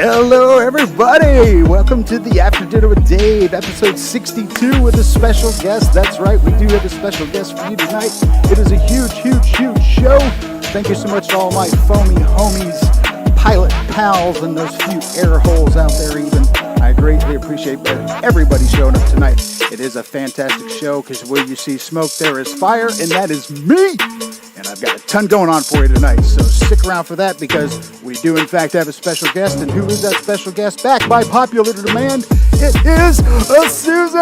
Hello, everybody. Welcome to the After Dinner with Dave, episode 62 with a special guest. That's right, we do have a special guest for you tonight. It is a huge, huge, huge show. Thank you so much to all my foamy homies, pilot pals, and those few air holes out there even. I greatly appreciate everybody showing up tonight. It is a fantastic show because where you see smoke, there is fire, and that is me. And I've got a ton going on for you tonight, so stick around for that because we do in fact have a special guest. And who is that special guest? Back by popular demand, it is Susan!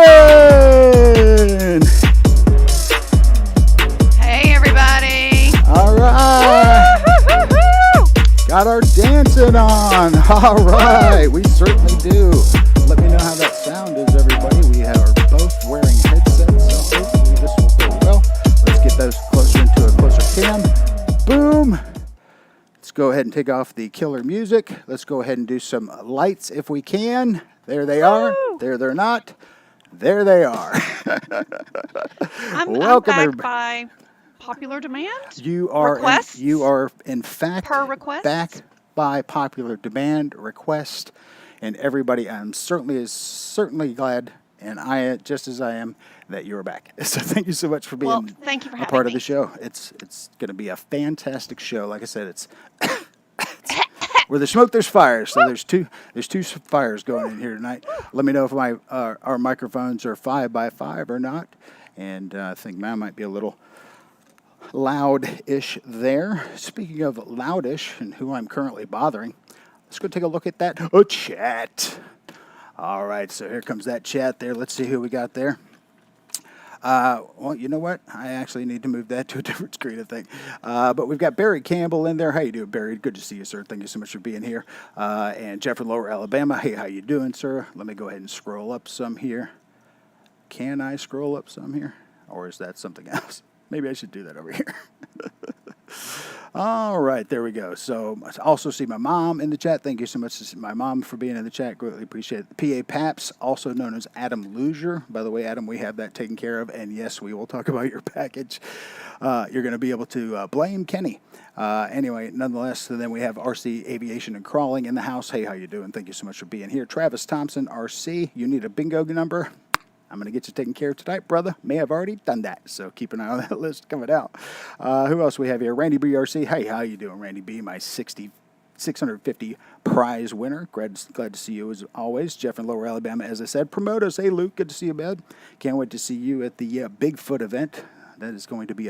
Hey everybody! Alright! Got our dancing on! Alright, we certainly do. Let me know how that sound is, everybody. We are both wearing headsets, so hopefully this will go well. Let's get those closer into a closer cam. Boom! Let's go ahead and take off the killer music. Let's go ahead and do some lights if we can. There they are. There they're not. There they are. I'm Welcome, back everybody. by popular demand. You are in fact Per request? back by popular demand request, and everybody, I'm certainly glad, and I just as I am that you're back. So thank you so much for being Thank you for a having part of me. the show. It's going to be a fantastic show. Like I said, it's where there's smoke, there's fire. So there's two fires going in here tonight. Let me know if our microphones are 5 by 5 or not, and I think mine might be a little loud-ish there. Speaking of loudish and who I'm currently bothering, let's go take a look at that chat. All right, so here comes that chat there. Let's see who we got there. Well, you know what? I actually need to move that to a different screen, I think. But we've got Barry Campbell in there. How you doing, Barry? Good to see you, sir. Thank you so much for being here. And Jeff from Lower Alabama. Hey, how you doing, sir? Let me go ahead and scroll up some here. Can I scroll up some here? Or is that something else? Maybe I should do that over here. All right, there we go. So I also see my mom in the chat. Thank you so much to my mom for being in the chat. Greatly appreciate it. PA Paps, also known as Adam Luzier. By the way, Adam, we have that taken care of. And yes, we will talk about your package. You're going to be able to blame Kenny. Anyway, nonetheless, then we have RC Aviation and Crawling in the house. Hey, how you doing? Thank you so much for being here. Travis Thompson, RC. You need a bingo number? I'm going to get you taken care of tonight, brother. May have already done that, so keep an eye on that list coming out. Who else we have here? Randy BRC. Hey, how you doing, Randy B? My 650 prize winner. Glad to see you as always. Jeff in Lower Alabama, as I said. Promote us. Hey, Luke, good to see you, bud. Can't wait to see you at the Bigfoot event. That is going to be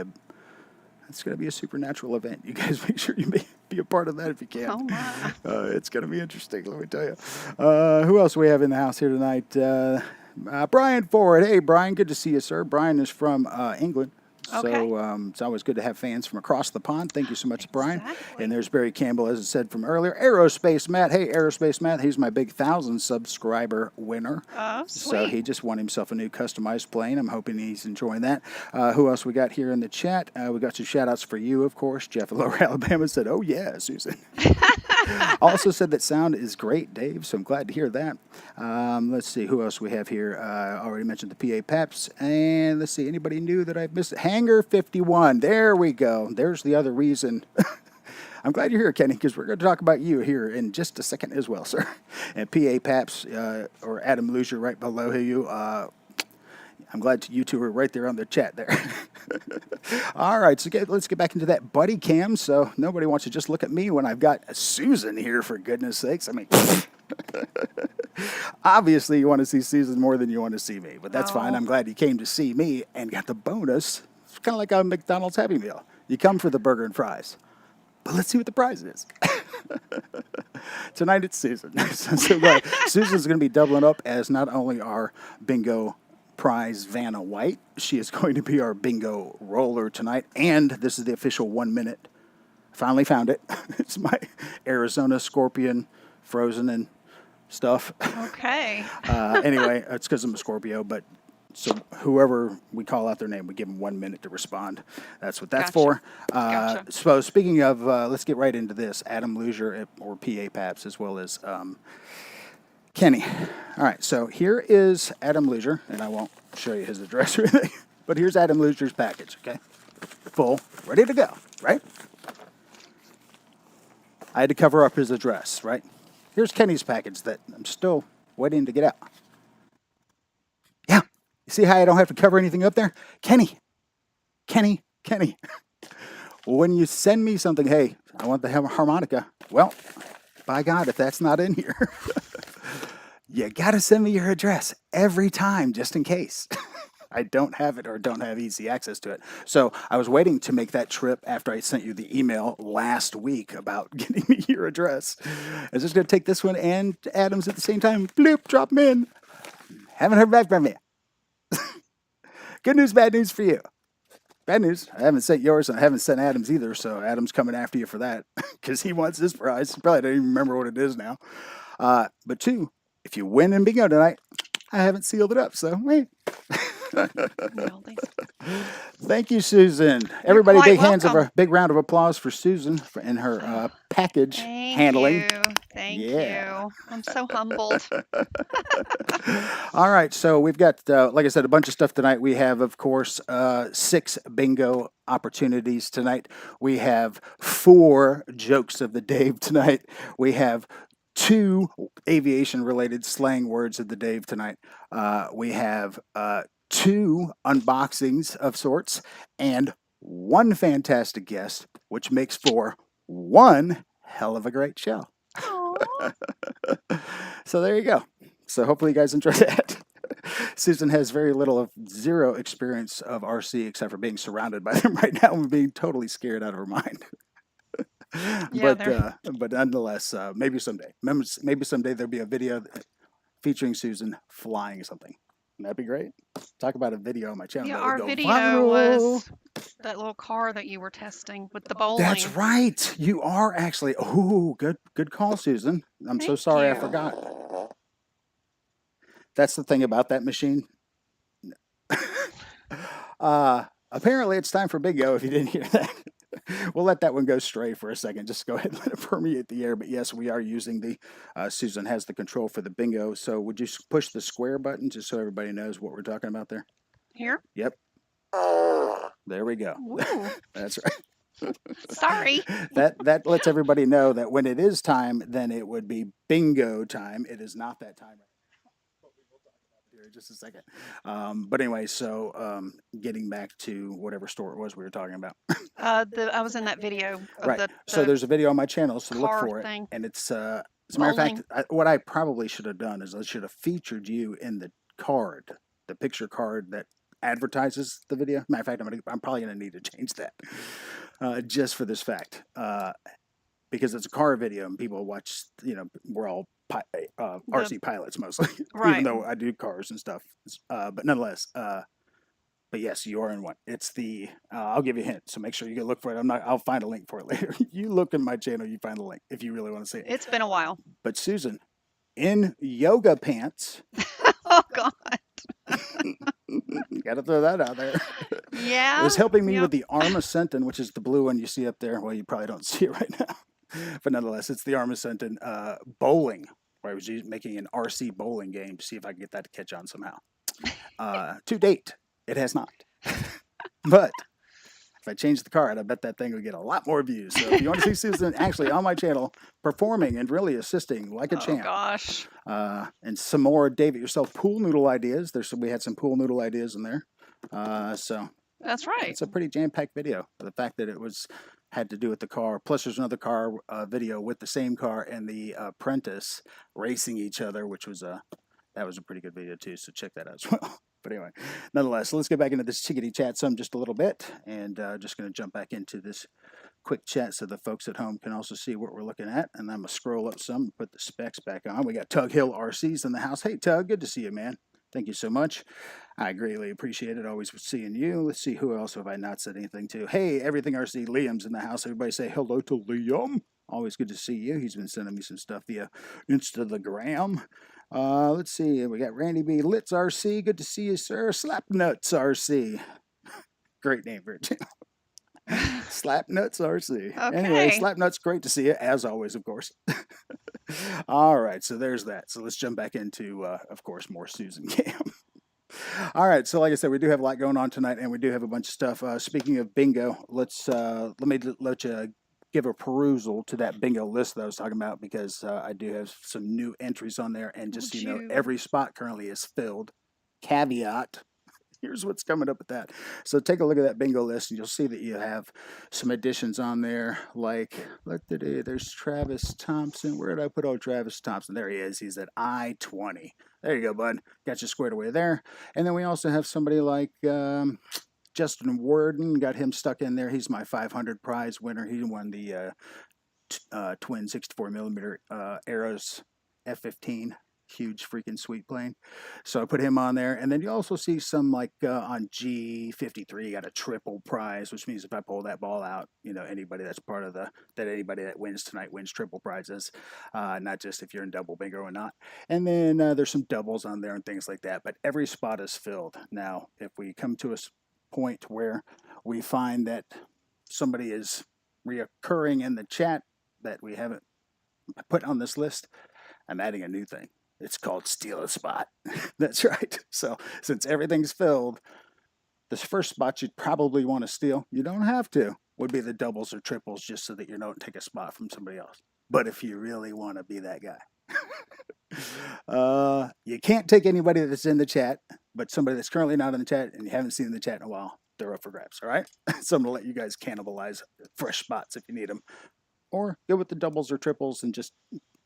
it's going to be a supernatural event. You guys make sure you be a part of that if you can. Oh, my. It's going to be interesting, let me tell you. Who else we have in the house here tonight? Brian Ford. Hey, Brian, good to see you, sir. Brian is from England. Okay. So it's always good to have fans from across the pond. Thank you so much, Brian. Exactly. And there's Barry Campbell, as I said from earlier. Aerospace Matt. Hey, Aerospace Matt. He's my big 1,000 subscriber winner. Oh, So sweet. he just won himself a new customized plane. I'm hoping he's enjoying that. Who else we got here in the chat? We got some shout-outs for you, of course. Jeff of Lower Alabama said, oh, yeah, Susan. Also said that sound is great, Dave, so I'm glad to hear that. Let's see, who else we have here? Already mentioned the PA Paps. And let's see, anybody new that I've missed? Hangar 51. There we go. There's the other reason. I'm glad you're here, Kenny, because we're going to talk about you here in just a second as well, sir. And PA Paps, or Adam Luzier right below you. I'm glad you two are right there on the chat there. All right, so let's get back into that buddy cam. So nobody wants to just look at me when I've got Susan here, for goodness sakes. I mean, obviously you want to see Susan more than you want to see me, but that's fine. Oh. I'm glad you came to see me and got the bonus. It's kind of like a McDonald's Happy Meal. You come for the burger and fries, but let's see what the prize is. Tonight it's Susan. So glad. Susan's going to be doubling up as not only our bingo prize Vanna White, she is going to be our bingo roller tonight. And this is the official 1 minute. Finally found it. It's my Arizona Scorpion, frozen and stuff. Okay. Anyway, it's because I'm a Scorpio, but so whoever we call out their name, we give them 1 minute to respond. That's what that's Gotcha. for. Gotcha. So speaking of, let's get right into this. Adam Luzier, or PA Paps, as well as Kenny. All right, so here is Adam Luzier, and I won't show you his address or anything, but here's Adam Luzier's package, okay? Full, ready to go, right? I had to cover up his address, right? Here's Kenny's package that I'm still waiting to get out. Yeah, you see how I don't have to cover anything up there? Kenny. When you send me something, hey, I want the harmonica, well, by God, if that's not in here, you got to send me your address every time, just in case I don't have it or don't have easy access to it. So I was waiting to make that trip after I sent you the email last week about getting me your address. I was just going to take this one and Adam's at the same time. Bloop, drop them in. Haven't heard back from you. Good news, bad news for you. Bad news, I haven't sent yours and I haven't sent Adam's either, so Adam's coming after you for that because he wants his prize. He probably don't even remember what it is now. But two, if you win in bingo tonight, I haven't sealed it up, so wait. Well, Thank you, Susan. Everybody, quite a big round of applause for Susan in her package handling. Thank Yeah. you. I'm so humbled. All right, so we've got, like I said, a bunch of stuff tonight. We have, of course, 6 bingo opportunities tonight. We have 4 jokes of the Dave tonight. We have 2 aviation-related slang words of the Dave tonight. We have 2 unboxings of sorts and 1 fantastic guest, which makes for 1 hell of a great show. Aw. So there you go. So hopefully you guys enjoy that. Susan has very little of 0 experience of RC except for being surrounded by them right now and being totally scared out of her mind. Yeah, But nonetheless, maybe someday. Maybe someday there'll be a video featuring Susan flying something. That'd be great. Talk about a video on my channel. Yeah, that would our go video viral. was that little car that you were testing with the bowling. That's right. You are actually. Oh, good call, Susan. I'm so Thank sorry I you. forgot. That's the thing about that machine. Apparently, it's time for bingo. If you didn't hear that, we'll let that one go stray for a second. Just go ahead and let it permeate the air. But yes, we are using the. Susan has the control for the bingo. So would you push the square button just so everybody knows what we're talking about there? Here. Yep. There we go. Ooh, That's right. sorry. That lets everybody know that when it is time, then it would be bingo time. It is not that time. Here in just a second. But anyway, so getting back to whatever store it was we were talking about. I was in that video of Right. the So there's a video on my channel, so look car for it. thing. And it's as a matter of fact, what I probably should have done is I should have featured you in the card, the picture card that advertises the video. Matter of fact, I'm probably gonna need to change that just for this fact. Because it's a car video and people watch, we're all RC pilots mostly, even Right. though I do cars and stuff. But nonetheless, but yes, you are in one. It's the, I'll give you a hint, so make sure you go look for it. I'll find a link for it later. You look in my channel, you find the link if you really want to see it. It's been a while. But Susan, in yoga pants, Oh God. got to throw that out there, Yeah. is helping me Yep. with the Armacentin, which is the blue one you see up there. Well, you probably don't see it right now. But nonetheless, it's the Armacentin bowling, where I was making an RC bowling game to see if I can get that to catch on somehow. To date, it has not. But If I changed the card, I bet that thing would get a lot more views. So if you want to see Susan actually on my channel performing and really assisting like a Oh champ, gosh. and some more David yourself pool noodle ideas. We had some pool noodle ideas in there. So That's right. it's a pretty jam-packed video. The fact that it had to do with the car. Plus, there's another car video with the same car and the apprentice racing each other, which was that was a pretty good video too. So check that out as well. But anyway, nonetheless, let's get back into this chickadee chat some just a little bit, and just going to jump back into this quick chat so the folks at home can also see what we're looking at. And I'm going to scroll up some and put the specs back on. We got Tug Hill RC's in the house. Hey, Tug, good to see you, man. Thank you so much. I greatly appreciate it. Always seeing you. Let's see, who else have I not said anything to? Hey, Everything RC, Liam's in the house. Everybody say hello to Liam. Always good to see you. He's been sending me some stuff via Instagram. Let's see. We got Randy B. Litz RC. Good to see you, sir. Slapnuts RC. Great name for a channel. Slapnuts RC. Anyway, Okay. Slapnuts, great to see you, as always, of course. All right, so there's that. So let's jump back into, of course, more Susan Cam. All right, so like I said, we do have a lot going on tonight, and we do have a bunch of stuff. Speaking of bingo, let you give a perusal to that bingo list that I was talking about, because I do have some new entries on there, and just so you know, every spot currently is filled. Caveat. Here's what's coming up with that. So take a look at that bingo list, and you'll see that you have some additions on there. Like, there's Travis Thompson. Where did I put old Travis Thompson? There he is. He's at I-20. There you go, bud. Got you squared away there. And then we also have somebody like Justin Worden. Got him stuck in there. He's my 500 prize winner. He won the twin 64mm Arrows F-15. Huge freaking sweet plane. So I put him on there. And then you also see some like on G53 got a triple prize, which means if I pull that ball out, you know, anybody that's part of anybody that wins tonight wins triple prizes, not just if you're in double bingo or not. And then there's some doubles on there and things like that, but every spot is filled. Now, if we come to a point where we find that somebody is reoccurring in the chat that we haven't put on this list, I'm adding a new thing. It's called Steal a Spot. That's right. So since everything's filled, this first spot you'd probably want to steal, you don't have to, would be the doubles or triples, just so that you don't take a spot from somebody else. But if you really want to be that guy, you can't take anybody that's in the chat, but somebody that's currently not in the chat and you haven't seen in the chat in a while, they're up for grabs, all right? So I'm going to let you guys cannibalize fresh spots if you need them. Or go with the doubles or triples and just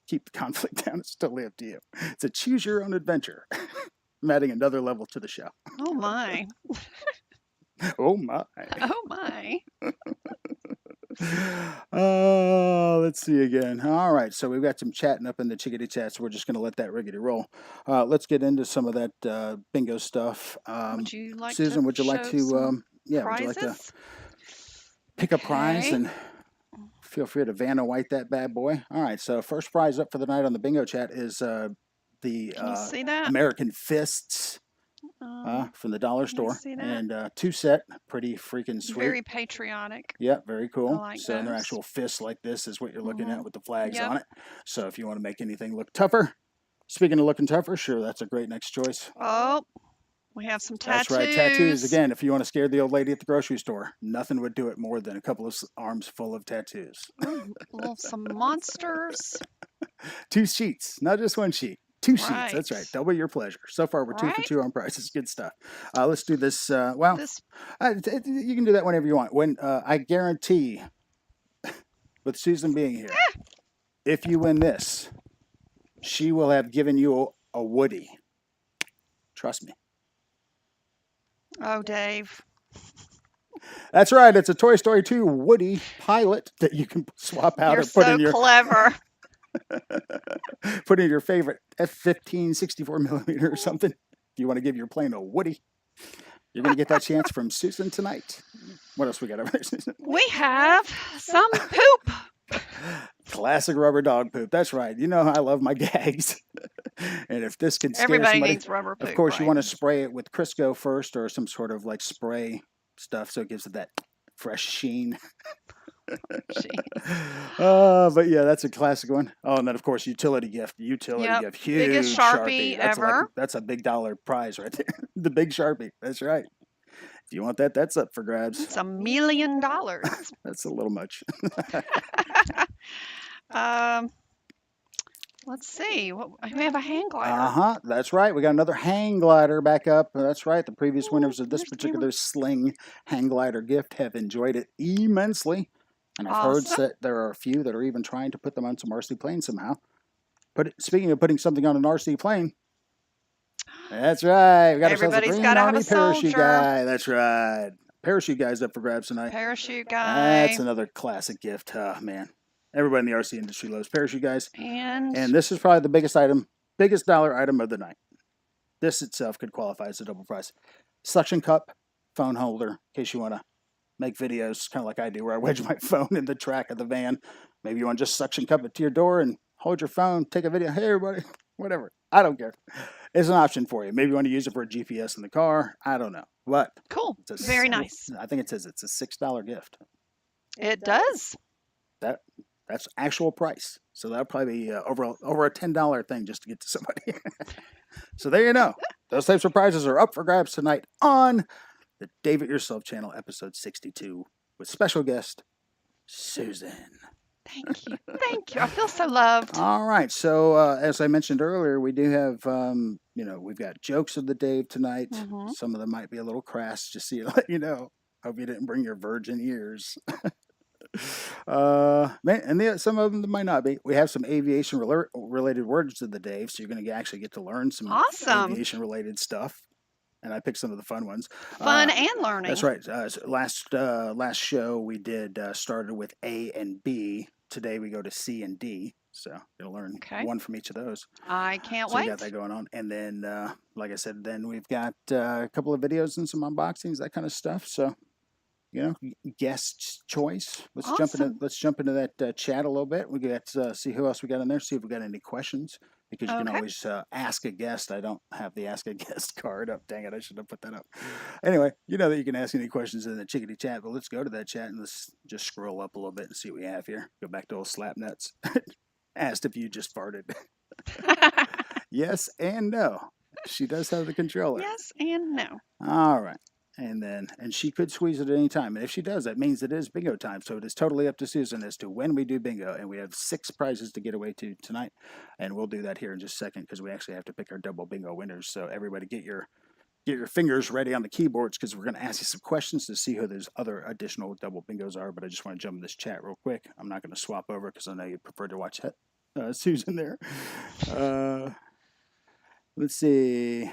keep the conflict down. It's totally up to you. It's a choose your own adventure. I'm adding another level to the show. Oh my. Oh my. Oh my. Let's see again. All right, so we've got some chatting up in the chickadee chat, so we're just going to let that riggedy roll. Let's get into some of that bingo stuff. Would you like Susan, to would you like show to some would you like to pick a prize Okay. and feel free to Vanna White that bad boy. All right, so first prize up for the night on the bingo chat is the Can you see that? American Fists from the dollar can you store, see that? and two set, pretty freaking sweet. Very patriotic. Yeah, very cool. like So they're those. actual fists like this is what you're looking at Mhm. with the flags Yep. on it. So if you want to make anything look tougher, speaking of looking tougher, sure, that's a great next choice. Oh, we have some tattoos. That's right, tattoos. Again, if you want to scare the old lady at the grocery store, nothing would do it more than a couple of arms full of tattoos. Ooh, some monsters. 2 sheets, not just 1 sheet. 2 sheets. That's right. Right. Double your pleasure. So far, we're 2 for Right. 2 on prices. Good stuff. Let's do this. Well, This you can do that whenever you want. When I guarantee, with Susan being here, if you win this, she will have given you a Woody. Trust me. Oh, Dave. That's right. It's a Toy Story 2 Woody pilot that you can swap out You're or put so in your clever. put in your favorite F-15 64mm or something. If you want to give your plane a Woody, you're going to get that chance from Susan tonight. What else we got over there, Susan? We have some poop. Classic rubber dog poop. That's right. You know I love my gags. And if this can scare Everybody somebody, needs rubber poop. of course you right? want to spray it with Crisco first, or some sort of like spray stuff, so it gives it that fresh sheen. Jeez. But yeah, that's a classic one. Oh, and then of course utility gift. Utility Yep. gift. Huge Biggest Sharpie That's ever. that's a big dollar prize right there. The big Sharpie. That's right. If you want that, that's up for grabs. It's $1 million. That's a little much. Let's see. We have a hang glider. Uh-huh. That's right. We got another hang glider back up. That's right. The previous Ooh, winners of this here's the particular Sling hang glider gift have enjoyed it immensely. And I've heard Awesome. that there are a few that are even trying to put them on some RC planes somehow. Speaking of putting something on an RC plane, that's right. We got ourselves a Everybody's Green gotta have a Army parachute soldier. guy. That's right. Parachute guy's up for grabs tonight. Parachute guy. That's another classic gift. Oh, man. Everybody in the RC industry loves parachute guys. And this is probably the biggest dollar item of the night. This itself could qualify as a double prize. Suction cup, phone holder, in case you want to make videos kind of like I do, where I wedge my phone in the track of the van. Maybe you want to just suction cup it to your door and hold your phone, take a video. Hey, everybody, whatever. I don't care. It's an option for you. Maybe you want to use it for a GPS in the car. I don't know. But cool. it's Very nice. I think it says it's a $6 gift. It does. That's actual price. So that'll probably be over a $10 thing just to get to somebody. So there you know. Those types of prizes are up for grabs tonight on the Dave It Yourself channel, episode 62, with special guest Susan. Thank you. Thank you. I feel so loved. All right. So as I mentioned earlier, we do have, we've got jokes of the Dave tonight. Mhm. Some of them might be a little crass, just so you let you know. Hope you didn't bring your virgin ears. Some of them might not be. We have some aviation related words of the Dave, so you're going to actually get to learn some Awesome. aviation related stuff. And I picked some of the fun ones. Fun and learning. That's right. So last show we did started with A and B. Today we go to C and D. So you'll learn one from each of those. I can't So wait. we got that going on. And then, like I said, then we've got a couple of videos and some unboxings, that kind of stuff. So, guest choice. Let's jump into that chat a little bit. We got see who else we got in there. See if we got any questions, because you can always ask a guest. I don't have the ask a guest card up. Dang it, I should have put that up. Anyway, you know that you can ask any questions in the chickadee chat. But let's go to that chat and let's just scroll up a little bit and see what we have here. Go back to old Slapnuts. Asked if you just farted. Yes and no. She does have the controller. Yes and no. All right. And she could squeeze it at any time. And if she does, that means it is bingo time. So it is totally up to Susan as to when we do bingo. And we have 6 prizes to get away to tonight. And we'll do that here in just a second, because we actually have to pick our double bingo winners. So everybody get your fingers ready on the keyboards, because we're going to ask you some questions to see who those other additional double bingos are. But I just want to jump in this chat real quick. I'm not going to swap over, because I know you prefer to watch Susan there. Let's see.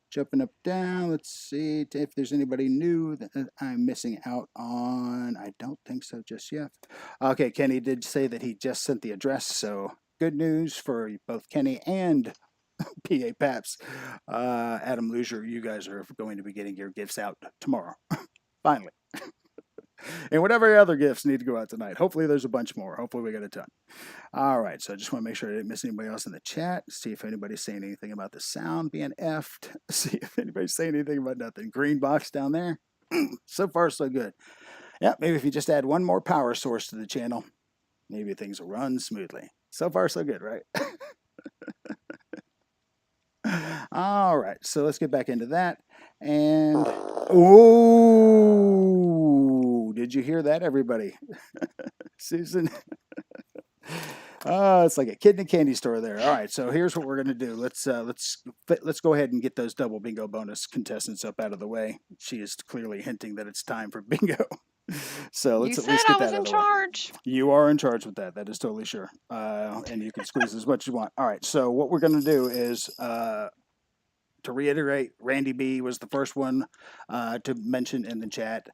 Jumping up, down. Let's see if there's anybody new that I'm missing out on. I don't think so just yet. Okay, Kenny did say that he just sent the address, so good news for both Kenny and PA Paps. Adam Luzier, you guys are going to be getting your gifts out tomorrow. Finally. And whatever other gifts need to go out tonight. Hopefully there's a bunch more. Hopefully we got a ton. All right, so I just want to make sure I didn't miss anybody else in the chat. See if anybody's saying anything about the sound being effed. See if anybody's saying anything about nothing. Green box down there. So far, so good. Yeah, maybe if you just add one more power source to the channel, maybe things will run smoothly. So far, so good, right? All right, so let's get back into that. And, oh, did you hear that, everybody? Susan. Oh, it's like a kid in a candy store there. All right, so here's what we're gonna do. Let's go ahead and get those double bingo bonus contestants up out of the way. She is clearly hinting that it's time for bingo. So let's at least get that out of the way. You said I was in charge. You are in charge with that. That is totally sure. And you can squeeze as much as you want. All right, so what we're gonna do is to reiterate, Randy B was the first one to mention in the chat.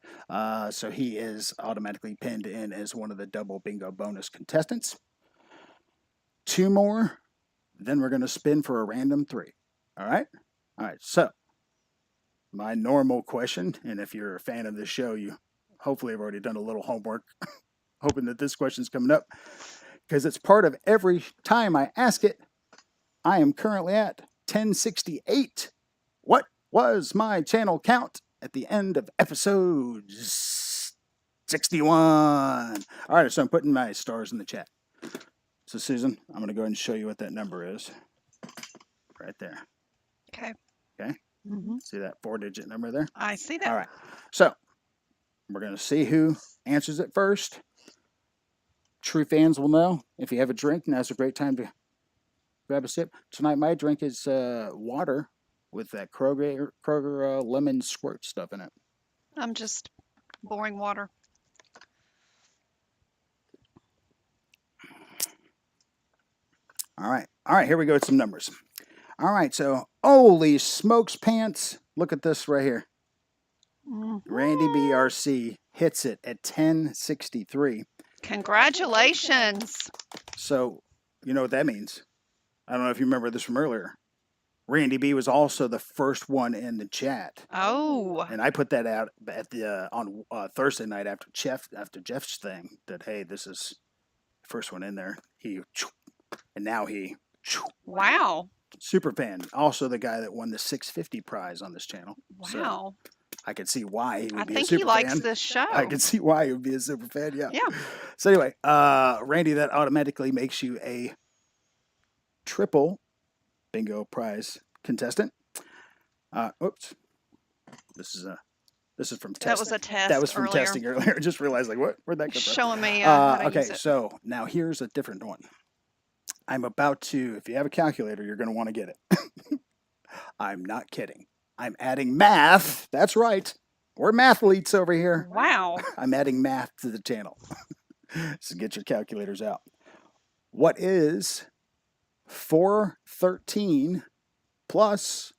So he is automatically pinned in as one of the double bingo bonus contestants. 2 more, then we're going to spin for a random 3. All right? All right, so my normal question, and if you're a fan of this show, you hopefully have already done a little homework, hoping that this question's coming up, because it's part of every time I ask it. I am currently at 1068. What was my channel count at the end of episode 61? All right, so I'm putting my stars in the chat. So, Susan, I'm going to go ahead and show you what that number is. Right there. Okay. Okay. Hmm. See that 4-digit number there? I see All that. right. So we're going to see who answers it first. True fans will know. If you have a drink, now's a great time to grab a sip. Tonight, my drink is water with that Kroger lemon squirt stuff in it. I'm just boring water. All right. All right, here we go with some numbers. All right, so holy smokes pants. Look at this right here. Randy BRC hits it at 1063. Congratulations. So, you know what that means? I don't know if you remember this from earlier. Randy B was also the first one in the chat. Oh, And I put that out at the on Thursday night after Jeff's thing that hey, this is the first one in there. And now he wow. super fan. Also the guy that won the 650 prize on this channel. So Wow. I could see why he would I be a think super he likes fan. this show. I could see why he would be a super fan. Yeah. Yeah. So anyway, Randy, that automatically makes you a triple bingo prize contestant. Oops. This is from testing. That was a test. That was from earlier. testing earlier. I just realized, like, where'd that come from? Showing me how to Okay, use it. so now here's a different one. I'm about to, if you have a calculator, you're going to want to get it. I'm not kidding. I'm adding math. That's right. We're mathletes over here. Wow. I'm adding math to the channel. So get your calculators out. What is 413 plus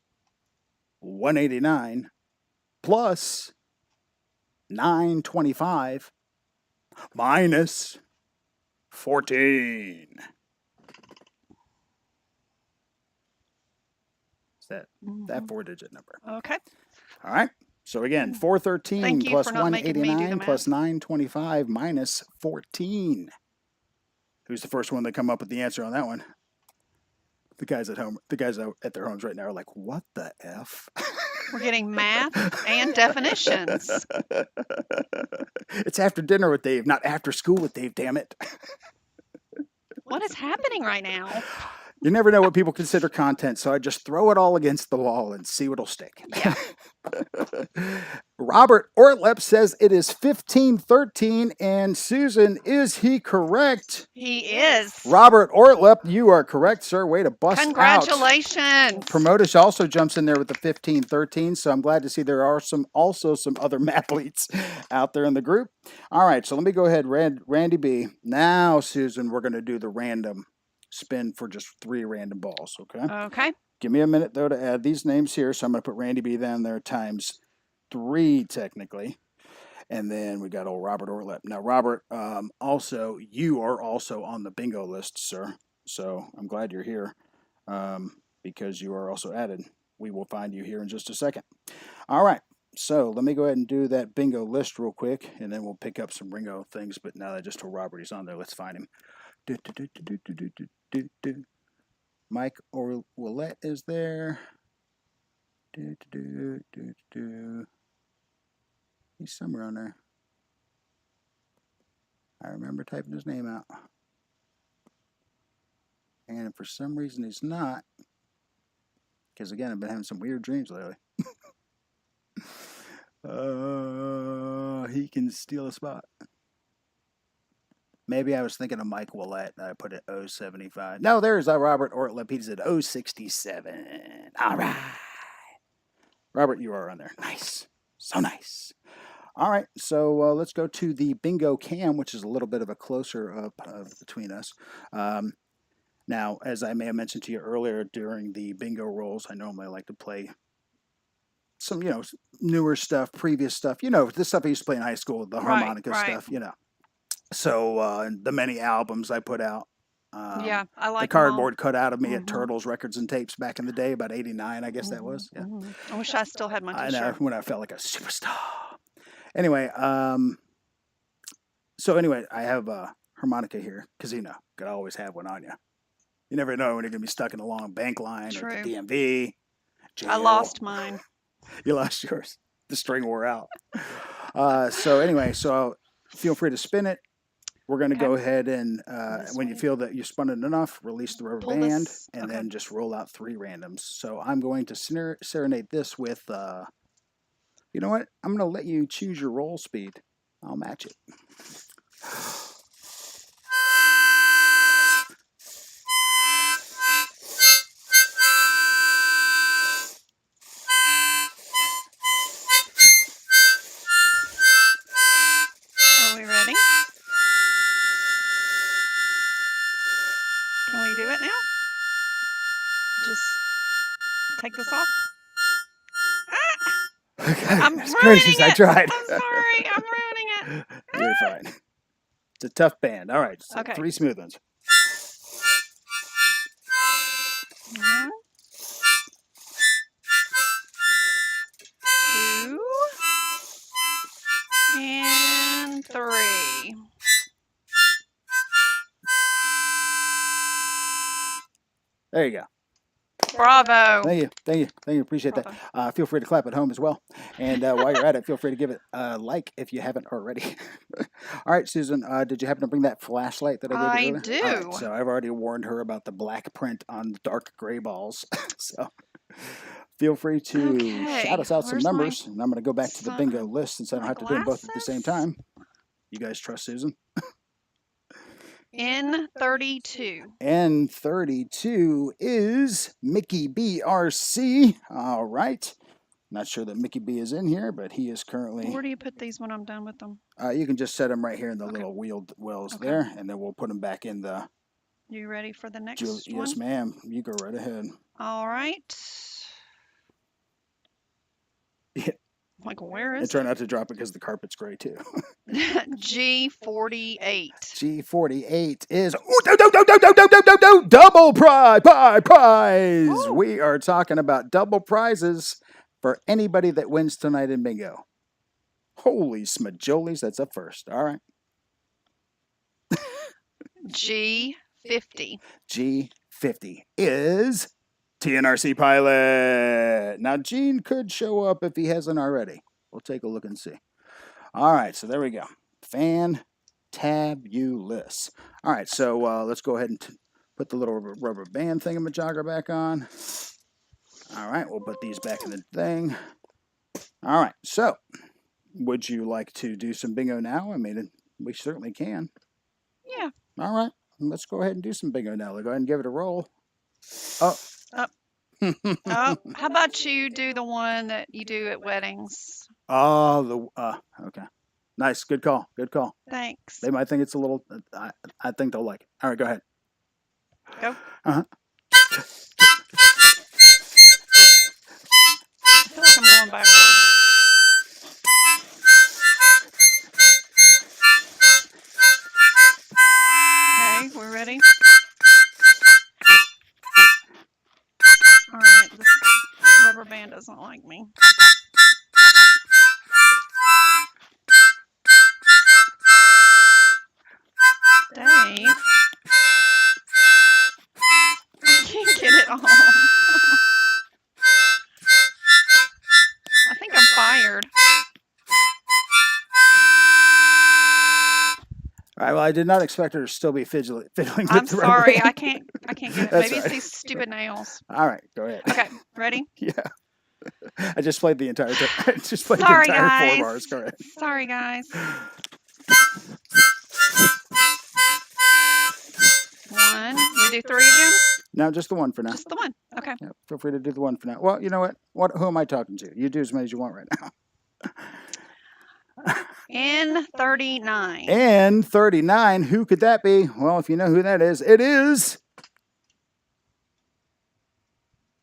189 plus 925 minus 14? Is that 4-digit number? Okay. All right. So again, 413 Thank you plus for not making me do the 189 math. plus 925 minus 14. Who's the first one to come up with the answer on that one? The guys at home, the guys out at their homes right now are like, what the F? We're getting math and definitions. It's after dinner with Dave, not after school with Dave, damn it. What is happening right now? You never know what people consider content, so I just throw it all against the wall and see what'll stick. Yeah. Robert Ortlep says it is 1513, and Susan, is he correct? He is. Robert Ortlep, you are correct, sir. Way to bust out. Congratulations. Promotish also jumps in there with the 1513, so I'm glad to see there are also some other mathletes out there in the group. All right, so let me go ahead, Randy B. Now, Susan, we're going to do the random spin for just 3 random balls, okay? Okay. Give me a minute, though, to add these names here, so I'm going to put Randy B down there times 3, technically. And then we got old Robert Ortlep. Now, Robert, also, you are also on the bingo list, sir. So I'm glad you're here because you are also added. We will find you here in just a second. All right. So let me go ahead and do that bingo list real quick, and then we'll pick up some bingo things. But now that I just told Robert he's on there, let's find him. Mike Willette is there. He's somewhere on there. I remember typing his name out. And for some reason he's not. Because again, I've been having some weird dreams lately. He can steal a spot. Maybe I was thinking of Mike Willette and I put it 075. No, there's Robert Ortlep. He's at 067. All right. Robert, you are on there. Nice. So nice. All right, so let's go to the bingo cam, which is a little bit of a closer up between us. Now, as I may have mentioned to you earlier during the bingo rolls, I normally like to play some, newer stuff, previous stuff. This stuff I used to play in high school, the harmonica stuff, So the many albums I put out. Yeah, I like the cardboard cut out of me at Turtles Records and Tapes back in the day, about 89, I guess that was. Yeah. I wish I still had my I t-shirt. know, when I felt like a superstar. Anyway, so anyway, I have a harmonica here because could always have one on you. You never know when you're gonna be stuck in a long bank line or the DMV. Jail. I lost mine. You lost yours. The string wore out. So anyway, so feel free to spin it. we're going to Okay. go ahead and, This when you way. feel that you've spun it enough, release the rubber Pull band this. and Okay. then just roll out 3 randoms. So I'm going to serenade this with, you know what? I'm going to let you choose your roll speed. I'll match it. Are we ready? Can we do it now? Just take this off. I'm Goodness ruining gracious, I it. tried. I'm sorry. I'm ruining it. You're fine. It's a tough band. All right, so Okay. 3 smooth ones. 1, 2, and 3. There you go. Bravo. Thank you. Thank you. Thank you. Appreciate that. Bravo. Feel free to clap at home as well. And while you're at it, feel free to give it a like if you haven't already. All right, Susan, did you happen to bring that flashlight that I gave you I earlier? All right, do. so I've already warned her about the black print on the dark gray balls. So feel free to shout Okay. us out some Where's my numbers. And I'm going to go back to the bingo list since I don't my have to do them both at the same glasses? time. You guys trust Susan? N32. N32 is Mickey BRC. All right. Not sure that Mickey B is in here, but he is currently. Where do you put these when I'm done with them? You can just set them right here in the Okay. little wheeled wells Okay. there, and then we'll put them back in the. You ready for the next Yes, one? ma'am. You go right ahead. All right. Yeah. Like, where And is try it? not to drop it because the carpet's gray too. G48. G48 is double prize. Woo. We are talking about double prizes for anybody that wins tonight in bingo. Holy smajolies, that's up first. All right. G50. G50 is TNRC Pilot. Now, Gene could show up if he hasn't already. We'll take a look and see. All right, so there we go. Fantabulous. All right, so let's go ahead and put the little rubber band thingamajogger back on. All right, we'll put these back in the thing. All right, so would you like to do some bingo now? I mean, we certainly can. Yeah. All right, let's go ahead and do some bingo now. Go ahead and give it a roll. Oh. Oh, how about you do the one that you do at weddings? Oh, okay. Nice. Good call. Good call. Thanks. They might think it's a little, I think they'll like it. All right, go ahead. Go. Uh-huh. I feel like I'm going backwards. Okay, we're ready? All right, this rubber band doesn't like me. Dave, I can't get it off. I think I'm fired. All right, well, I did not expect her to still be fiddling with I'm the rubber sorry, band. I can't get it. That's Maybe it's right. these stupid nails. All right, go ahead. Okay, ready? Yeah. I just played the entire Sorry, the entire guys. 4 bars. Go ahead. Sorry, guys. 1. We do 3 again? No, just the one for now. Just the one. Okay. Yeah, feel free to do the one for now. Well, you know what? Who am I talking to? You do as many as you want right now. N39. N39. Who could that be? Well, if you know who that is, it is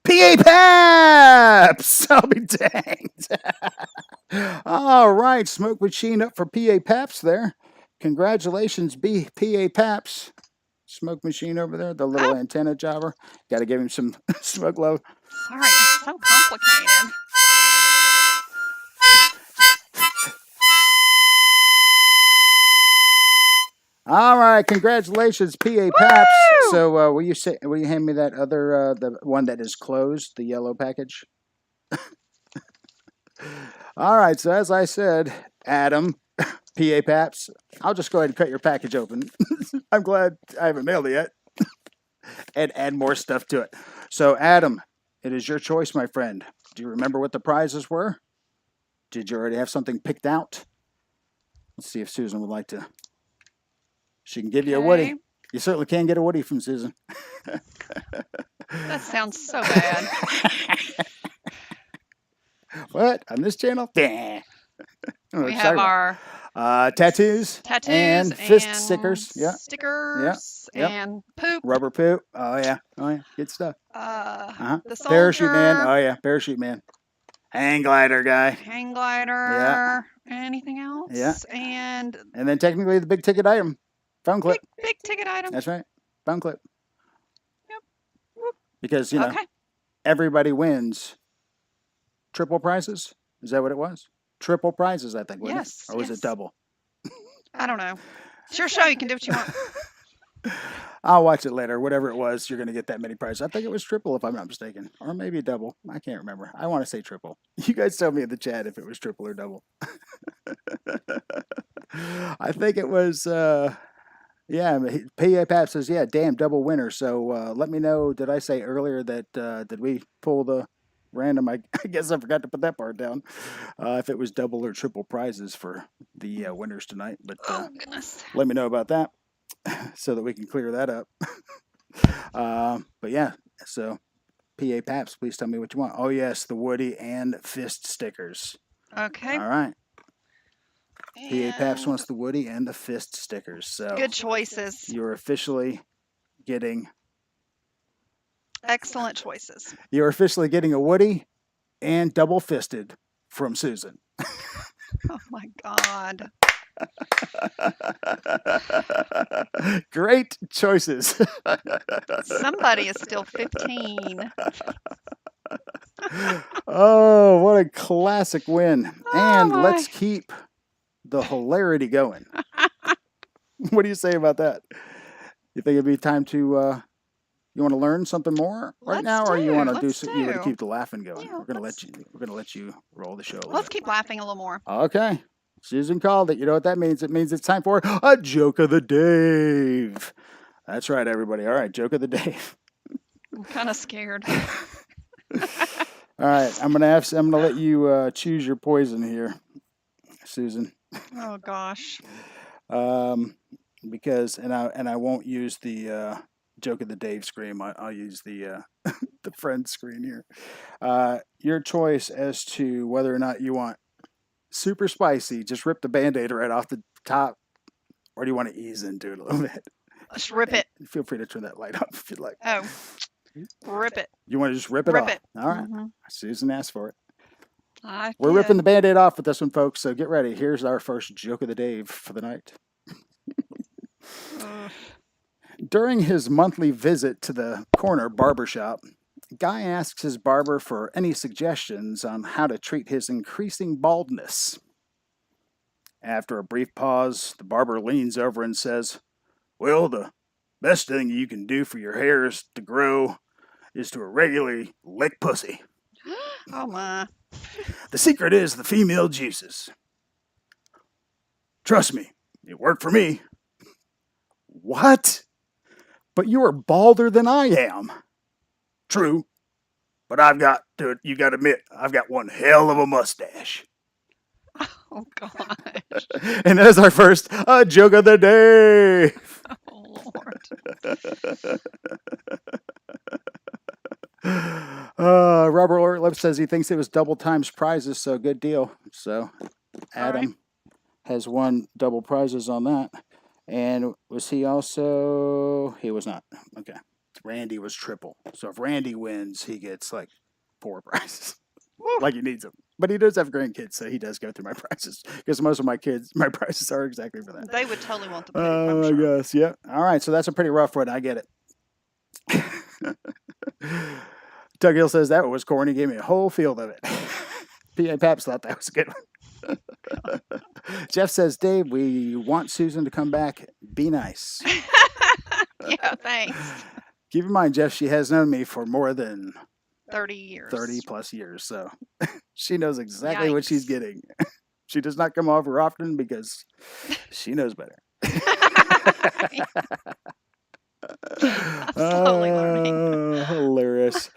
PA Paps. I'll be danged. All right, smoke machine up for PA Paps there. Congratulations, PA Paps. Smoke machine over there, the little antenna jobber. Got to give him some smoke love. Sorry, it's so complicated. All right, congratulations, PA Paps. So, will you hand me that other the one that is closed, the yellow package? All right. So, as I said, Adam, PA Paps, I'll just go ahead and cut your package open. I'm glad I haven't mailed it yet. And add more stuff to it. So, Adam, it is your choice, my friend. Do you remember what the prizes were? Did you already have something picked out? Let's see if Susan would like to. She can give you a Woody. Okay. You certainly can get a Woody from Susan. That sounds so bad. What? On this channel? Yeah. We have our tattoos, tattoos and fist stickers. Yeah. Stickers Yep. and poop. Rubber poop. Oh yeah. Oh yeah. Good stuff. The soldier. Parachute man. Oh yeah. Parachute man. Hang glider guy. Hang glider. Anything else? Yeah. And And then technically the big ticket item, phone clip. big ticket item. That's right. Phone clip. Yep. Whoop. Because, you know, Okay. everybody wins triple prizes. Is that what it was? Triple prizes, I think, wasn't Yes, it? Or was yes. it double? I don't know. It's your show. You can do what you want. I'll watch it later. Whatever it was, you're going to get that many prizes. I think it was triple, if I'm not mistaken. Or maybe double. I can't remember. I want to say triple. You guys tell me in the chat if it was triple or double. I think it was, yeah, PA Pap says, yeah, damn, double winner. So let me know, did I say earlier that, did we pull the random? I guess I forgot to put that part down. If it was double or triple prizes for the winners tonight. But Oh, goodness. let me know about that so that we can clear that up. But yeah, so PA Paps, please tell me what you want. Oh, yes, the Woody and fist stickers. Okay. All right. PA Paps And wants the Woody and the fist stickers. So good choices. you're officially getting Excellent choices. a Woody and double fisted from Susan. Oh, my God. Great choices. Somebody is still 15. Oh, what a classic win. And my. let's keep the hilarity going. What do you say about that? You think it'd be time to you want to learn something more right Let's now, or you do, want to let's you want to do. keep the laughing going? Yeah, we're gonna let you roll the show. A little Let's bit. keep laughing a little more. Okay. Susan called it. You know what that means? It means it's time for a joke of the Dave. That's right, everybody. All right, joke of the Dave. I'm kind of scared. All right, I'm gonna let you choose your poison here, Susan. Oh, gosh. Because I won't use the joke of the Dave scream. I'll use the the friend screen here. Your choice as to whether or not you want super spicy, just rip the Band-Aid right off the top, or do you want to ease into it a little bit? Let's rip it. Feel free to turn that light off if you'd like. Oh, rip it. You want to just rip it Rip off? it. All right. Mhm. Susan asked for it. I We're did. ripping the Band-Aid off with this one, folks, so get ready. Here's our first joke of the Dave for the night. Ugh. During his monthly visit to the corner barbershop, Guy asks his barber for any suggestions on how to treat his increasing baldness. After a brief pause, the barber leans over and says, "Well, the best thing you can do for your hairs to grow is to regularly lick pussy. Oh, my. The secret is the female juices. Trust me, it worked for me." "What? But you are balder than I am." "True, but you got to admit, I've got one hell of a mustache." Oh, gosh. And there's our first joke of the day. Oh, Lord. Robert Ortlip says he thinks it was double times prizes, so good deal. So Adam has won double prizes on that. And was he also? He was not. Okay. Randy was triple. So if Randy wins, he gets like 4 prizes. Like he needs them. But he does have grandkids, so he does go through my prizes. Because most of my prizes are exactly for that. They would totally want the poop, Oh, I'm sure. yes. Yep. All right. So that's a pretty rough one. I get it. Doug Hill says that was corny. Gave me a whole field of it. P.A. Paps thought that was a good one. Jeff says, "Dave, we want Susan to come back. Be nice." Yeah, thanks. Keep in mind, Jeff, she has known me for more than 30 years. 30 plus years. So she knows exactly what she's Yikes. getting. She does not come over often because she knows better. I'm slowly learning. Hilarious.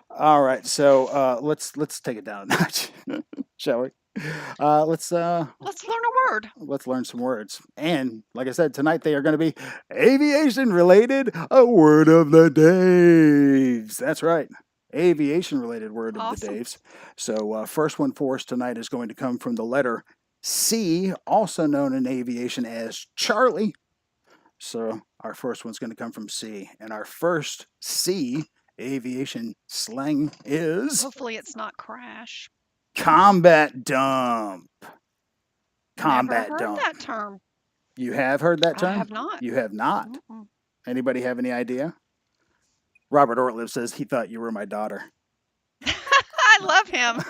All right, so let's take it down a notch, shall we? Let's Let's learn a word. learn some words. And like I said, tonight they are going to be aviation related. A word of the Daves. That's right. Aviation related word of the Awesome. Daves. So first one for us tonight is going to come from the letter C, also known in aviation as Charlie. So our first one's going to come from C. And our first C aviation slang is Hopefully it's not crash. combat dump. Combat Never heard dump. that term. You have heard that term? I have not. You have not? Mm-mm. Anybody have any idea? Robert Ortliff says he thought you were my daughter. I love him.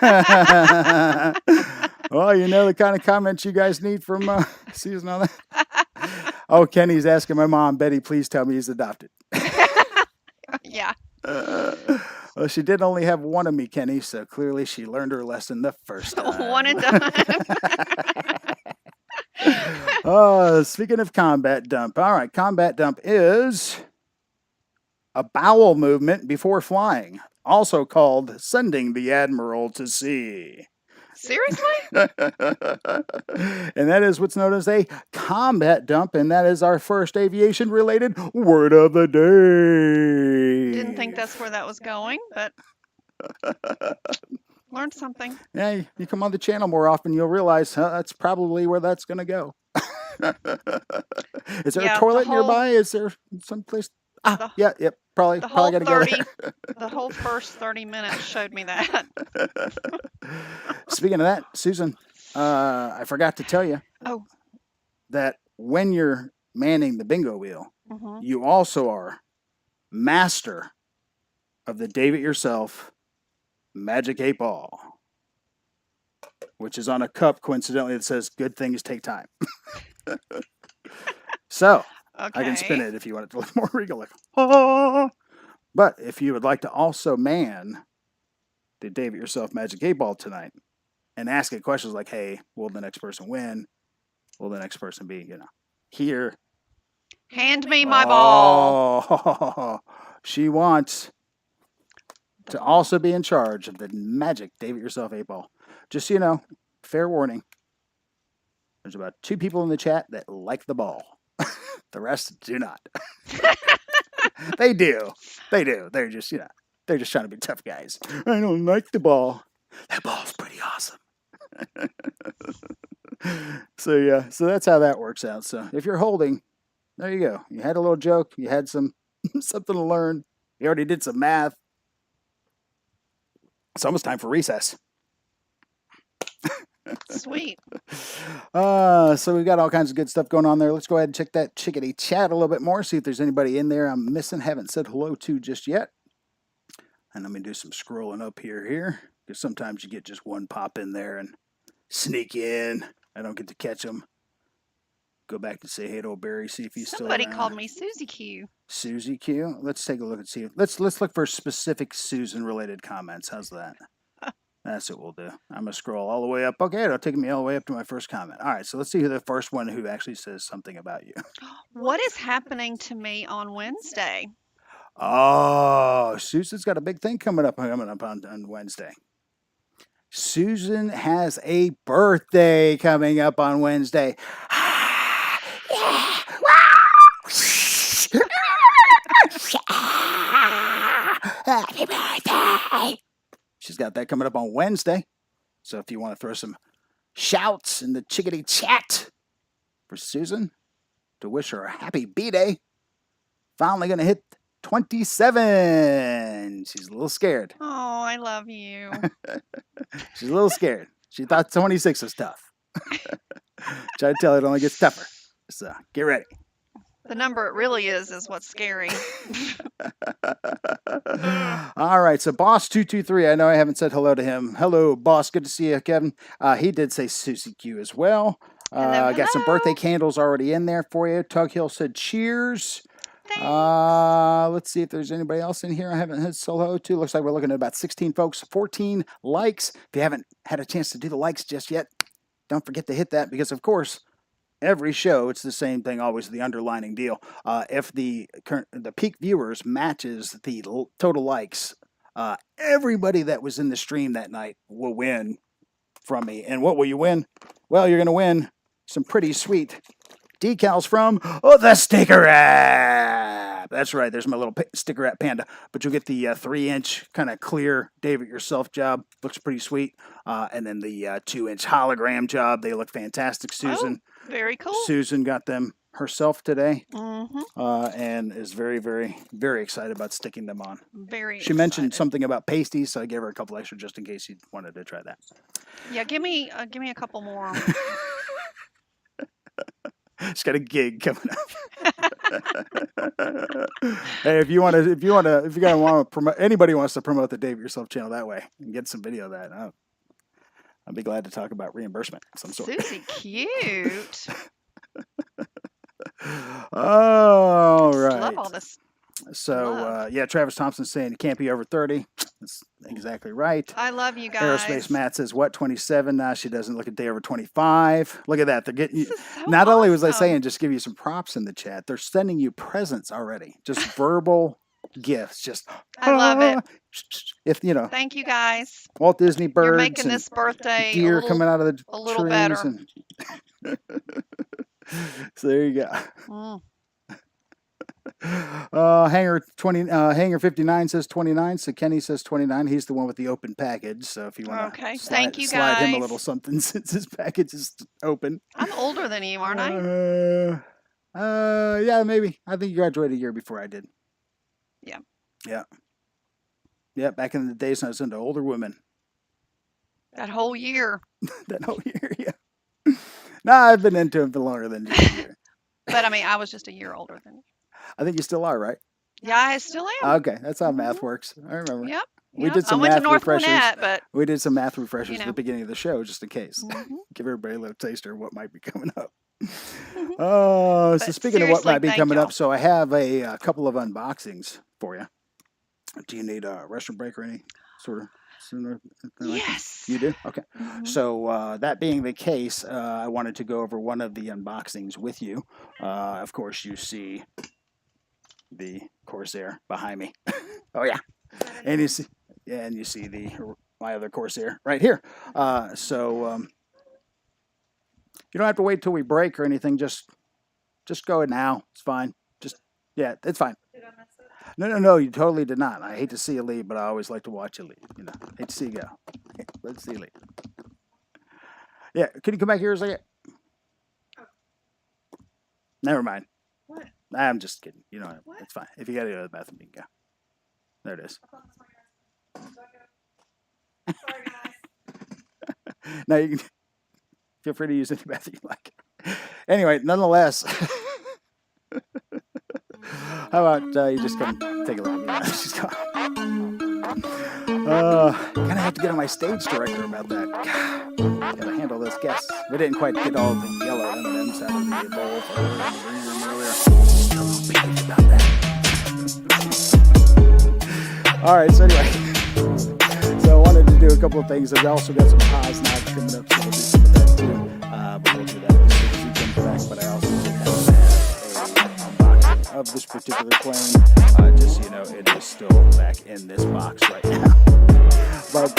Well, you know the kind of comments you guys need from Susan on that. Oh, Kenny's asking my mom, Betty, please tell me he's adopted. Yeah. Well, she did only have one of me, Kenny, so clearly she learned her lesson the first time. One and done. Speaking of combat dump, all right, combat dump is a bowel movement before flying, also called sending the admiral to sea. Seriously? And that is what's known as a combat dump, and that is our first aviation-related word of the day. Didn't think that's where that was going, but learned something. Yeah, you come on the channel more often, you'll realize that's probably where that's going to go. Is there Yeah, a the toilet whole- nearby? Is there someplace? The- Yep. Probably The whole got to go 30, there. the whole first 30 minutes showed me that. Speaking of that, Susan, I forgot to tell you Oh. that when you're manning the bingo wheel, Mhm. you also are master of the Dave It Yourself Magic 8 Ball, which is on a cup, coincidentally, that says good things take time. So, Okay. I can spin it if you want it to look more regal, like, oh. But if you would like to also man the Dave It Yourself Magic 8 Ball tonight and ask it questions like, hey, will the next person win? Will the next person be, here? Hand me my ball. Oh, she wants to also be in charge of the magic Dave It Yourself 8 Ball. Just so you know, fair warning. There's about 2 people in the chat that like the ball. The rest do not. They do. They're just, they're just trying to be tough guys. I don't like the ball. That ball's pretty awesome. So that's how that works out. So if you're holding, there you go. You had a little joke. You had some something to learn. You already did some math. It's almost time for recess. Sweet. So we've got all kinds of good stuff going on there. Let's go ahead and check that chickadee chat a little bit more, see if there's anybody in there I'm missing, haven't said hello to just yet. And let me do some scrolling up here, because sometimes you get just one pop in there and sneak in. I don't get to catch them. Go back and say hey to old Barry, see if he's Somebody still around. called me Susie Q. Susie Q. Let's take a look and see. Let's look for specific Susan-related comments. How's that? That's what we'll do. I'm going to scroll all the way up. Okay, it'll take me all the way up to my first comment. All right, so let's see who the first one who actually says something about you. What is happening to me on Wednesday? Oh, Susan's got a big thing coming up on Wednesday. Susan has a birthday coming up on Wednesday. Happy birthday! She's got that coming up on Wednesday. So if you want to throw some shouts in the chickadee chat for Susan to wish her a happy B-Day, finally going to hit 27. She's a little scared. Oh, I love you. She's a little scared. She thought 26 was tough. Try to tell her it only gets tougher. So get ready. The number it really is what's scary. All right, so Boss223, I know I haven't said hello to him. Hello, Boss. Good to see you, Kevin. He did say Susie Q as well. Hello, Got some hello. birthday candles already in there for you. Tug Hill said cheers. Thanks. Let's see if there's anybody else in here I haven't said hello to. Looks like we're looking at about 16 folks, 14 likes. If you haven't had a chance to do the likes just yet, don't forget to hit that because, of course, every show, it's the same thing, always the underlining deal. If the peak viewers matches the total likes, everybody that was in the stream that night will win from me. And what will you win? Well, you're going to win some pretty sweet decals from the Sticker App. That's right. There's my little Sticker App panda. But you'll get the 3-inch kind of clear Dave-it-yourself job. Looks pretty sweet. And then the 2-inch hologram job. They look fantastic, Susan. Oh, very cool. Susan got them herself today. Mm-hmm. And is very, very, very excited about sticking them on. Very She mentioned excited. something about pasties, so I gave her a couple extra just in case you wanted to try that. Yeah, give me a couple more. She's got a gig coming up. Hey, if you gotta want to promote, anybody wants to promote the Dave It Yourself channel that way and get some video of that, I'd be glad to talk about reimbursement of some sort. Susie, cute. All Just right. love all this. So, love. yeah, Travis Thompson's saying it can't be over 30. That's exactly right. I love you guys. Aerospace Matt says, what, 27? Nah, she doesn't look a day over 25. Look at that. They're getting you. This is so Not only was I awesome. saying just give you some props in the chat, they're sending you presents already. Just verbal gifts. Just I love it. If Thank you guys. Walt Disney birds You're making and this birthday deer coming out of the a little trees better. and so there you go. Mm. Hanger 59 says 29. So Kenny says 29. He's the one with the open package. So if you want to Okay. Thank you, slide him a guys. little something since his package is open. I'm older than you, aren't I? Yeah, maybe. I think you graduated a year before I did. Yeah. Yeah. Yeah, back in the days when I was into older women. That whole year. That whole year, yeah. No, I've been into him for longer than just a year. But I mean, I was just a year older than you. I think you still are, right? Yeah, I still am. Okay, that's how math works. I remember. Yep. We yep. did some I went to math North refreshers. Gwinnett, but We did some math refreshers You at know. the beginning of the show, just in case. Mhm. Give everybody a little taster of what might be coming up. Mhm. Oh, so But speaking of what seriously, might be thank coming y'all. up, so I have a couple of unboxings for you. Do you need a restroom break or any sort of sooner? Yes. You do? Okay. Mhm. So that being the case, I wanted to go over one of the unboxings with you. Of course, you see the Corsair behind me. Oh yeah, and you see, yeah, and you see my other Corsair right here. So you don't have to wait till we break or anything. Just go now. It's fine. Yeah, it's fine. No, you totally did not. I hate to see you leave, but I always like to watch you leave. Hate to see you go. Let's see you leave. Yeah, can you come back here a second? Never mind. What? I'm just kidding. What? It's fine. If you gotta go to the bathroom, you can go. There it is. Sorry, guys. Now you can feel free to use any bathroom you like. Anyway, nonetheless, how about you just come take a look? Yeah, she's gone. Kind of have to get on my stage director about that. Gotta handle those guests. We didn't quite get all the yellow M&Ms out of the bowl for the green room earlier. Still a little panicked about that. All right, so anyway, so I wanted to do a couple of things. I've also got some pause knives coming up, so we'll do some of that too. But we'll do that as soon as he comes back. But I also have an unboxing of this particular plane. Just so you know, it is still back in this box right now. But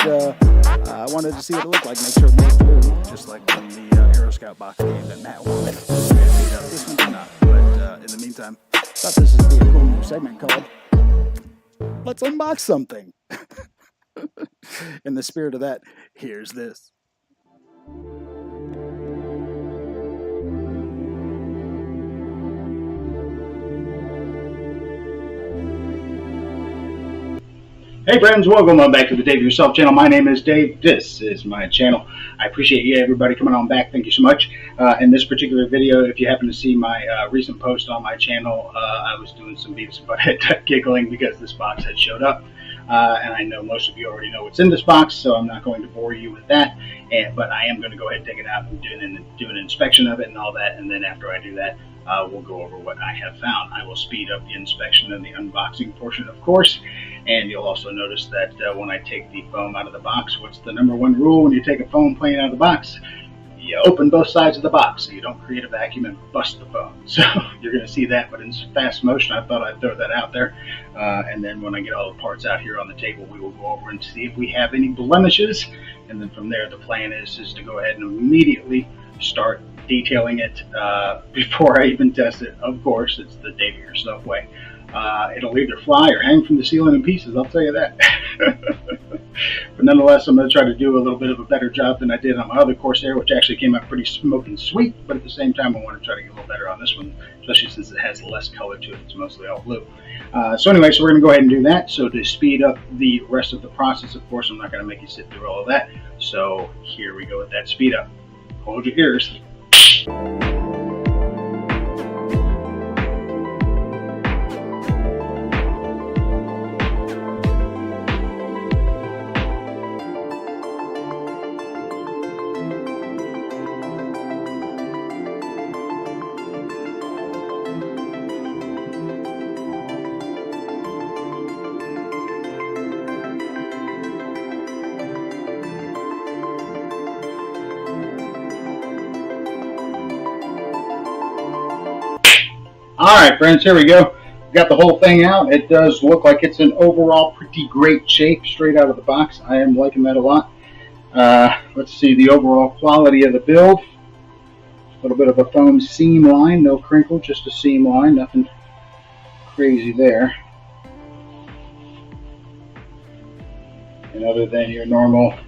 I wanted to see what it looked like, make sure it made through, just like when the Aeroscout box game that Matt wanted. This one did not. But in the meantime, thought this would be a cool new segment called Let's Unbox Something. In the spirit of that, here's this. Hey friends, welcome on back to the Dave It Yourself channel. My name is Dave. This is my channel. I appreciate you everybody coming on back. Thank you so much. In this particular video, if you happen to see my recent post on my channel, I was doing some Beavis and Butthead giggling because this box had showed up. And I know most of you already know what's in this box, so I'm not going to bore you with that. But I am going to go ahead and take it out and do an inspection of it and all that. And then after I do that, we'll go over what I have found. I will speed up the inspection and the unboxing portion, of course. And you'll also notice that when I take the foam out of the box, what's the number one rule when you take a foam plane out of the box? you open both sides of the box so you don't create a vacuum and bust the phone. So you're going to see that, but in fast motion. I thought I'd throw that out there. And then when I get all the parts out here on the table, we will go over and see if we have any blemishes. And then from there, the plan is to go ahead and immediately start detailing it before I even test it. Of course, it's the Dave It Yourself way. It'll either fly or hang from the ceiling in pieces, I'll tell you that. But nonetheless, I'm going to try to do a little bit of a better job than I did on my other Corsair, which actually came out pretty smoking sweet. But at the same time, I want to try to get a little better on this one, especially since it has less color to it. It's mostly all blue. So anyway, so we're going to go ahead and do that. So to speed up the rest of the process, of course, I'm not going to make you sit through all of that. So here we go with that speed up. Hold your ears. All right, friends, here we go. Got the whole thing out. It does look like it's in overall pretty great shape straight out of the box. I am liking that a lot. Let's see the overall quality of the build. A little bit of a foam seam line, no crinkle, just a seam line, nothing crazy there. And other than your normal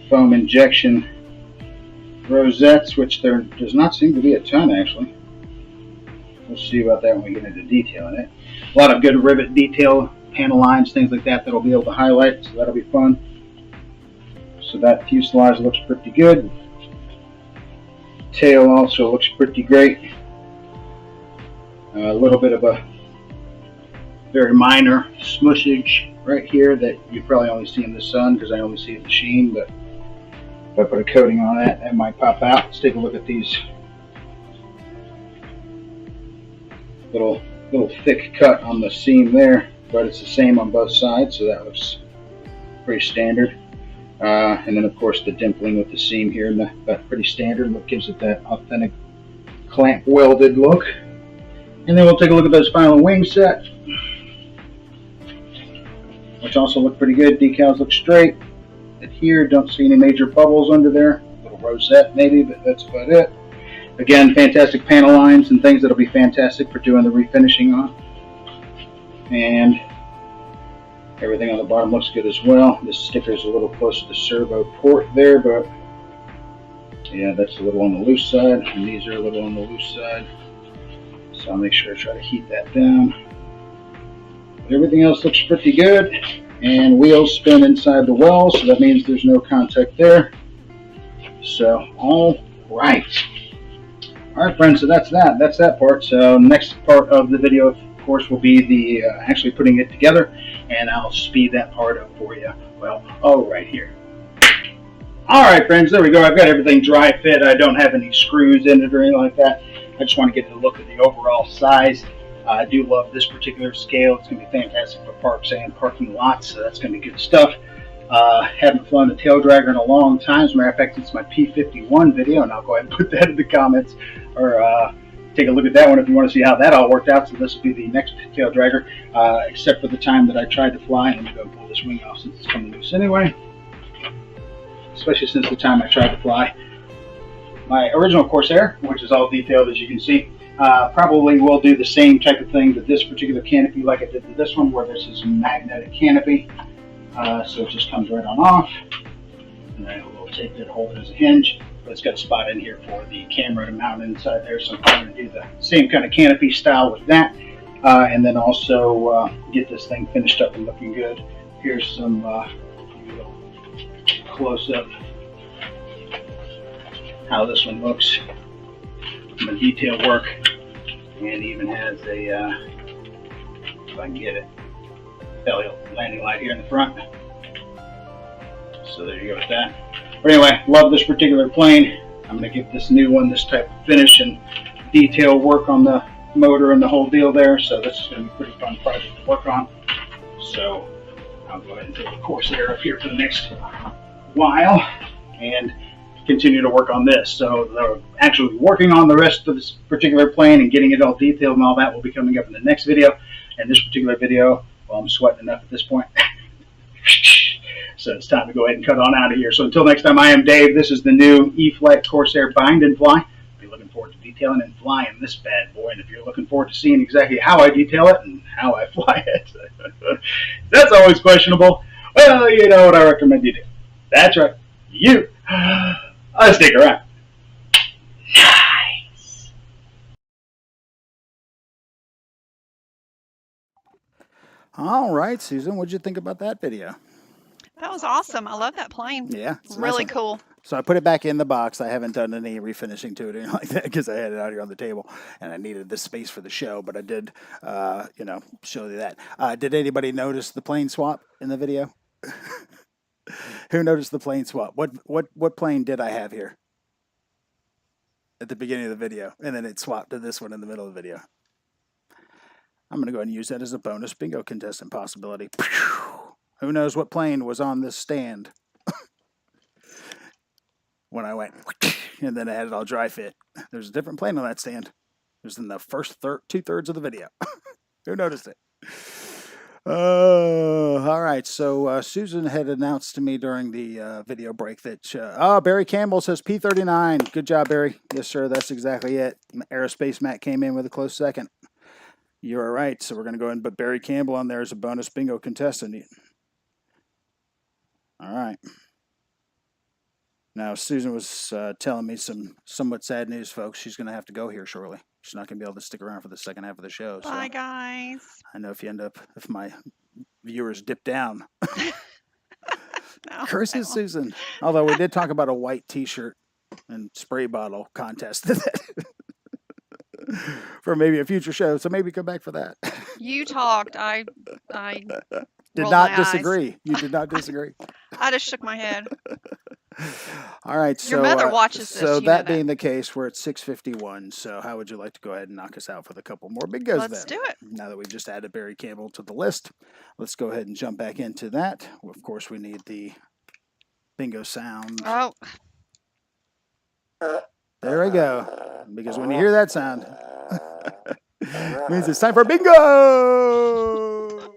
foam injection rosettes, which there does not seem to be a ton actually. We'll see about that when we get into detailing it. A lot of good rivet detail, panel lines, things like that that'll be able to highlight, so that'll be fun. So that fuselage looks pretty good. Tail also looks pretty great. A little bit of a very minor smushage right here that you probably only see in the sun because I only see the sheen, but if I put a coating on that, that might pop out. Let's take a look at these. Little thick cut on the seam there, but it's the same on both sides, so that looks pretty standard. And then of course the dimpling with the seam here, that's pretty standard. What gives it that authentic clamp welded look. And then we'll take a look at those final wing set, which also look pretty good. Decals look straight. Adhere, don't see any major bubbles under there. A little rosette maybe, but that's about it. Again, fantastic panel lines and things that'll be fantastic for doing the refinishing on. And everything on the bottom looks good as well. This sticker is a little close to the servo port there, but yeah, that's a little on the loose side, and these are a little on the loose side. So I'll make sure I try to heat that down. But everything else looks pretty good, and wheels spin inside the well, so that means there's no contact there. So, all right. Alright friends, so that's that part. So next part of the video, of course, will be the actually putting it together, and I'll speed that part up for you. Well, right here. Alright friends, there we go. I've got everything dry fit. I don't have any screws in it or anything like that. I just want to get a look at the overall size. I do love this particular scale. It's going to be fantastic for parks and parking lots, so that's going to be good stuff. Haven't flown a tail dragger in a long time. As a matter of fact, it's my P51 video, and I'll go ahead and put that in the comments, or take a look at that one if you want to see how that all worked out. So this will be the next tail dragger, except for the time that I tried to fly. Let me go and pull this wing off since it's coming loose anyway, especially since the time I tried to fly. My original Corsair, which is all detailed as you can see, probably will do the same type of thing to this particular canopy like I did to this one, where this is a magnetic canopy. So it just comes right on off, and then a little tape that holds it as a hinge, but it's got a spot in here for the camera to mount inside there, so I'm going to do the same kind of canopy style with that, and then also get this thing finished up and looking good. Here's some little close-up how this one looks from the detail work, and even has a, if I can get it, belly landing light here in the front. So there you go with that. But anyway, love this particular plane. I'm going to give this new one this type of finish and detail work on the motor and the whole deal there. So this is going to be a pretty fun project to work on. So I'll go ahead and take the Corsair up here for the next while and continue to work on this. So they're actually working on the rest of this particular plane and getting it all detailed and all that will be coming up in the next video. And this particular video, well, I'm sweating enough at this point. So it's time to go ahead and cut on out of here. So until next time, I am Dave. This is the new E-Flight Corsair Bind and Fly. I'll be looking forward to detailing and flying this bad boy. And if you're looking forward to seeing exactly how I detail it and how I fly it, that's always questionable. Well, you know what I recommend you do. That's right. You. I'll stick around. Nice. All right, Susan, what'd you think about that video? That was awesome. I love that plane. Yeah, it's a nice Really one. cool. So I put it back in the box. I haven't done any refinishing to it or anything like that because I had it out here on the table and I needed this space for the show. But I did, show you that. Did anybody notice the plane swap in the video? Who noticed the plane swap? What plane did I have here at the beginning of the video, and then it swapped to this one in the middle of the video? I'm going to go ahead and use that as a bonus bingo contestant possibility. Who knows what plane was on this stand when I went, and then I had it all dry fit. There's a different plane on that stand. It was in the first 2/3 of the video. Who noticed it? All right. So Susan had announced to me during the video break that, Barry Campbell says P39. Good job, Barry. Yes, sir. That's exactly it. Aerospace Matt came in with a close second. You're right. So we're going to go ahead and put Barry Campbell on there as a bonus bingo contestant. All right. Now, Susan was telling me some somewhat sad news, folks. She's going to have to go here shortly. She's not going to be able to stick around for the second half of the show. Bye, So guys. I know if my viewers dip down. No, Curses no. Susan. Although we did talk about a white T-shirt and spray bottle contest for maybe a future show. So maybe come back for that. You talked. I Did rolled not my eyes. disagree. You did not disagree. I just shook my head. All right. Your So, mother watches this, So you know that that. being the case, we're at 6:51. So how would you like to go ahead and knock us out with a couple more bingos Let's then? do it. Now that we've just added Barry Campbell to the list, let's go ahead and jump back into that. Of course, we need the bingo sound. Oh, There we go. Because when you hear that sound, it means it's time for bingo.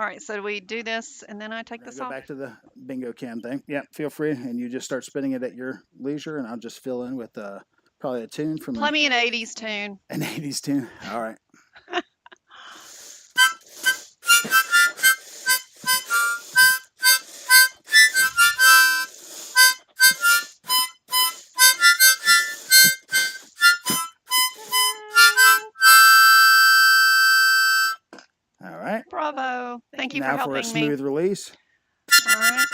all right. So do we do this and then I take We're this gonna go off? back to the bingo cam thing. Yeah, feel free, and you just start spinning it at your leisure, and I'll just fill in with probably a tune from Play me an 80s tune. an 80s tune. All right. All right. Bravo. Thank you Now for for a helping me. smooth release. All right.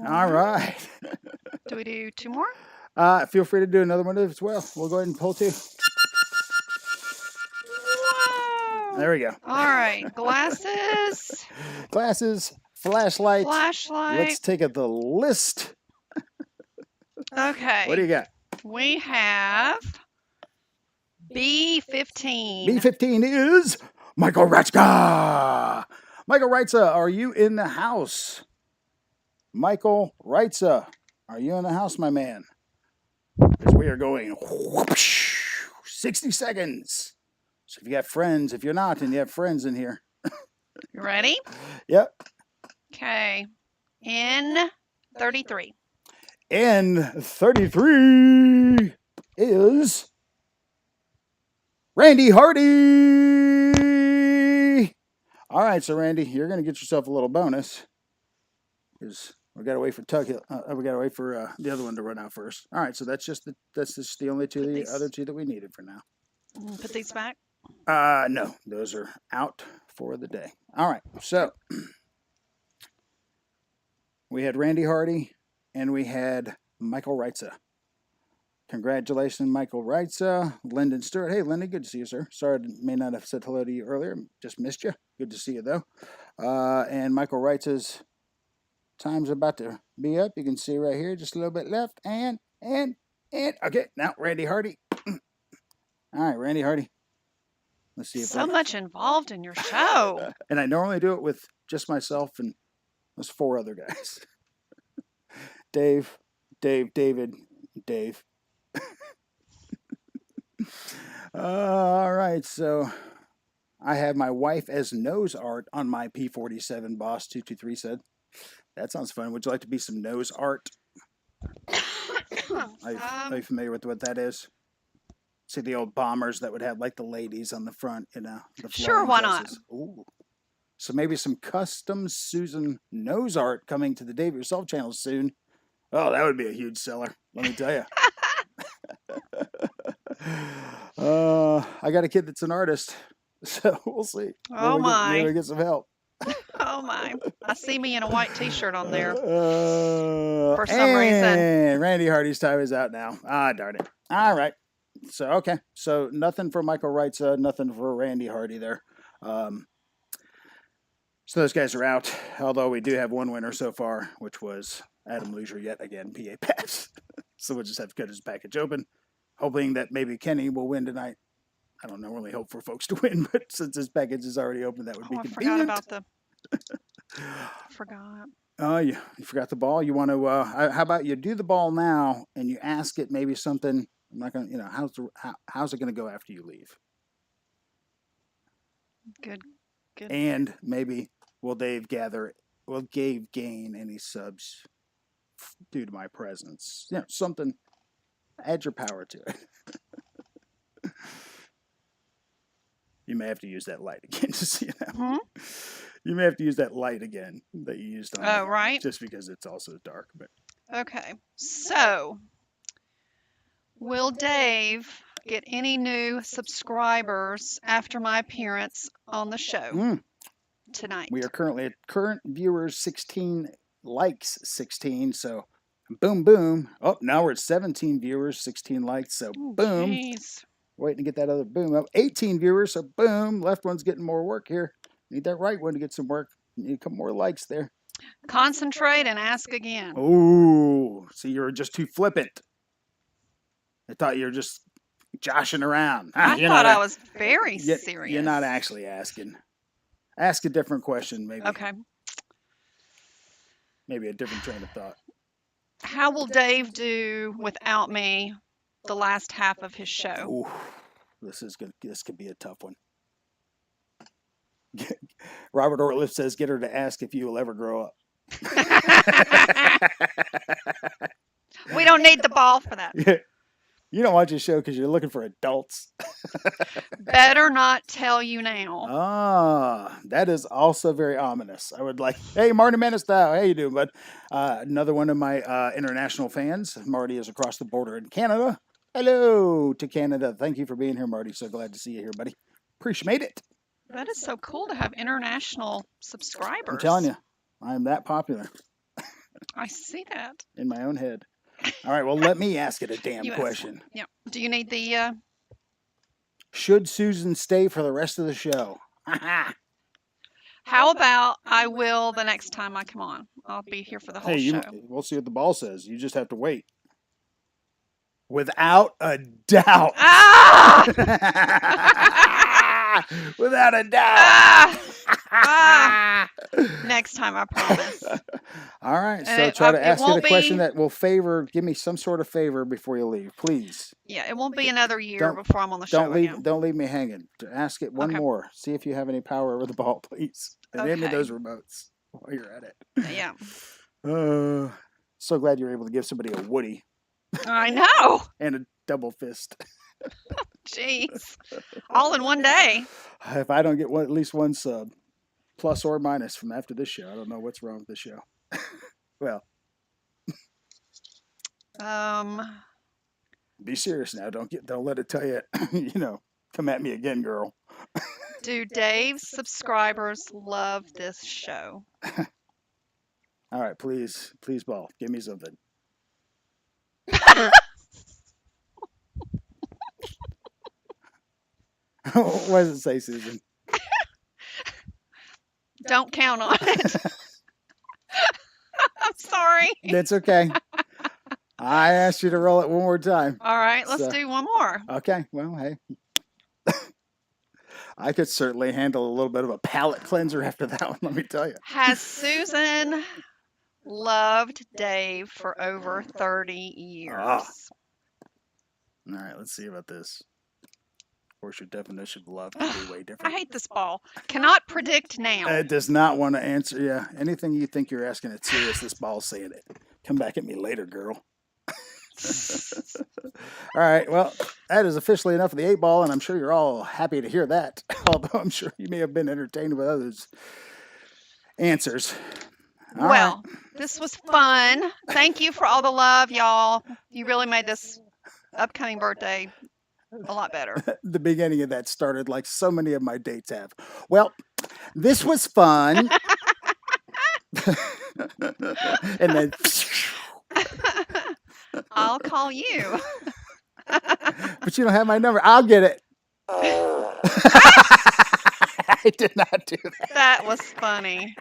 All right. Do we do two more? Feel free to do another one as well. We'll go ahead and pull two. Whoa. There we go. All right. Glasses, Glasses, flashlight. flashlight. Let's take the list. Okay. What do you got? We have B15. B15 is Michael Ratska. Michael Reitza, are you in the house? Michael Reitza, are you in the house, my man? Because we are going whoopsh, 60 seconds. So if you got friends, if you're not and you have friends in here. You ready? Yep. Okay. N33. N33 is Randy Hardy. All right, so Randy, you're going to get yourself a little bonus because we got to wait for we got to wait for the other one to run out first. All right, so that's just the only two, the other two that we needed for now. Put these back. No, those are out for the day. All right, so we had Randy Hardy and we had Michael Reitza. Congratulations, Michael Reitza. Lyndon Stewart. Hey, Lyndon, good to see you, sir. Sorry I may not have said hello to you earlier. Just missed you. Good to see you, though. And Michael Reitza's time's about to be up. You can see right here, just a little bit left. And. Okay, now Randy Hardy. All right, Randy Hardy. Let's see if So much involved in your show. And I normally do it with just myself and there's 4 other guys. Dave, David, Dave. All right, so I have my wife as nose art on my P47. Boss 223 said, "That sounds fun. Would you like to be some nose art?" Are you familiar with what that is? See the old bombers that would have like the ladies on the front, the Sure, flowing why not? dresses. Ooh. So maybe some custom Susan nose art coming to the Dave Yourself channel soon. Oh, that would be a huge seller. Let me tell you. I got a kid that's an artist, so we'll see. Oh my. Maybe we get some help. Oh my. I see me in a white t-shirt on there. For some reason. Randy Hardy's time is out now. Ah, darn it. All right. So, okay. So, nothing for Michael Wrightsa, nothing for Randy Hardy there. So, those guys are out. Although we do have one winner so far, which was Adam Leisure yet again, PA Pass. So, we'll just have to cut his package open, hoping that maybe Kenny will win tonight. I don't normally hope for folks to win, but since his package is already open, that would be I convenient. forgot about the. Forgot. Oh, you forgot the ball. You want to? How about you do the ball now, and you ask it maybe something. I'm not gonna. How's it gonna go after you leave? Good. And maybe will Dave gain any subs due to my presence? Something. Add your power to it. You may have to use that light again to see it. Hmm? You may have to use that light again that you used on. Oh, right. Just because it's also dark, but. Okay. So, will Dave get any new subscribers after my appearance on the show tonight? We are currently at current viewers 16, likes 16, so boom, boom. Oh, now we're at 17 viewers, 16 likes, so boom. Jeez. Waiting to get that other boom up. 18 viewers, so boom. Left one's getting more work here. Need that right one to get some work. Need a couple more likes there. Concentrate and ask again. Ooh, see, you're just too flippant. I thought you were just joshing around. I thought I was very serious. You're not actually asking. Ask a different question, maybe. Okay. Maybe a different train of thought. How will Dave do without me the last half of his show? Ooh, this could be a tough one. Robert Ortliff says, "Get her to ask if you will ever grow up." We don't need the ball for that. You don't watch your show because you're looking for adults. Better not tell you now. Ah, that is also very ominous. I would like, hey, Marty Manistow, how you doing, bud? Another one of my international fans. Marty is across the border in Canada. Hello to Canada. Thank you for being here, Marty. So glad to see you here, buddy. Appreciate it. That is so cool to have international subscribers. I'm telling you, I'm that popular I see that. in my own head. All right, well, let me ask it a damn You ask question. Yeah. Do you need the? Should Susan stay for the rest of the show? How about I will the next time I come on? I'll be here for the whole Hey, show. we'll see what the ball says. You just have to wait. Without a doubt. Ah! Without a doubt. Ah! Next time, I promise. All right, so And try it to ask it a won't question be- that will give me some sort of favor before you leave, please. Yeah, it won't be another year Don't- before I'm on the show again. Don't leave me hanging. Ask it one Okay. more. See if you have any power over the ball, please. And hand me Okay. those remotes while you're at it. Yeah, So glad you were able to give somebody a Woody I know. and a double fist. Jeez, all in one day. If I don't get at least one sub, plus or minus from after this show, I don't know what's wrong with the show. Well, be serious now. Don't let it tell you, come at me again, girl. Do Dave's subscribers love this show? All right, please, ball, give me something. What does it say, Susan? Don't count on it. I'm sorry. That's okay. I asked you to roll it one more time. All right, let's So- do one more. Okay, well, hey. I could certainly handle a little bit of a palate cleanser after that one, let me tell you. Has Susan loved Dave for over 30 years? Ah. All right, let's see about this. Of course, your definition of love can be way I different. hate this ball. Cannot predict now. It does not want to answer. Yeah, anything you think you're asking, it's serious. This ball's saying it. Come back at me later, girl. All right, well, that is officially enough of the 8 ball, and I'm sure you're all happy to hear that. Although I'm sure you may have been entertained with others' answers. All Well, this was fun. Thank you for all the love, y'all. You really made this upcoming birthday a lot better. The beginning of that started like so many of my dates have. Well, this was fun. And then, I'll call you. but you don't have my number. I'll get it. I did not do that. That was funny.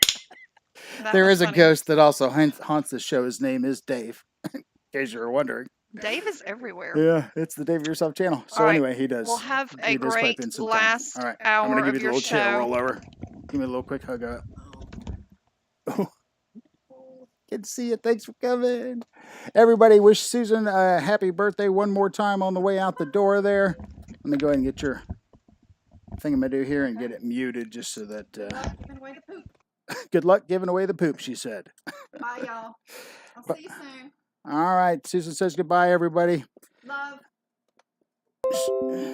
There was is a funny. ghost that also haunts the show. His name is Dave, in case you were wondering. Dave is everywhere. Yeah, it's the Dave It Yourself channel. So All right, anyway, he does. We'll have a he does pipe great in sometimes. last All right, hour I'm gonna give of you the your little chair show. roll over. Give me a little quick hug. Good to see you. Thanks for coming. Everybody, wish Susan a happy birthday one more time on the way out the door there. Let me go ahead and get your thingamadoo here and get it muted just so that. Giving away the poop. Good luck giving away the poop, she said. Bye, y'all. I'll see you soon. All right, Susan says goodbye, everybody. Love.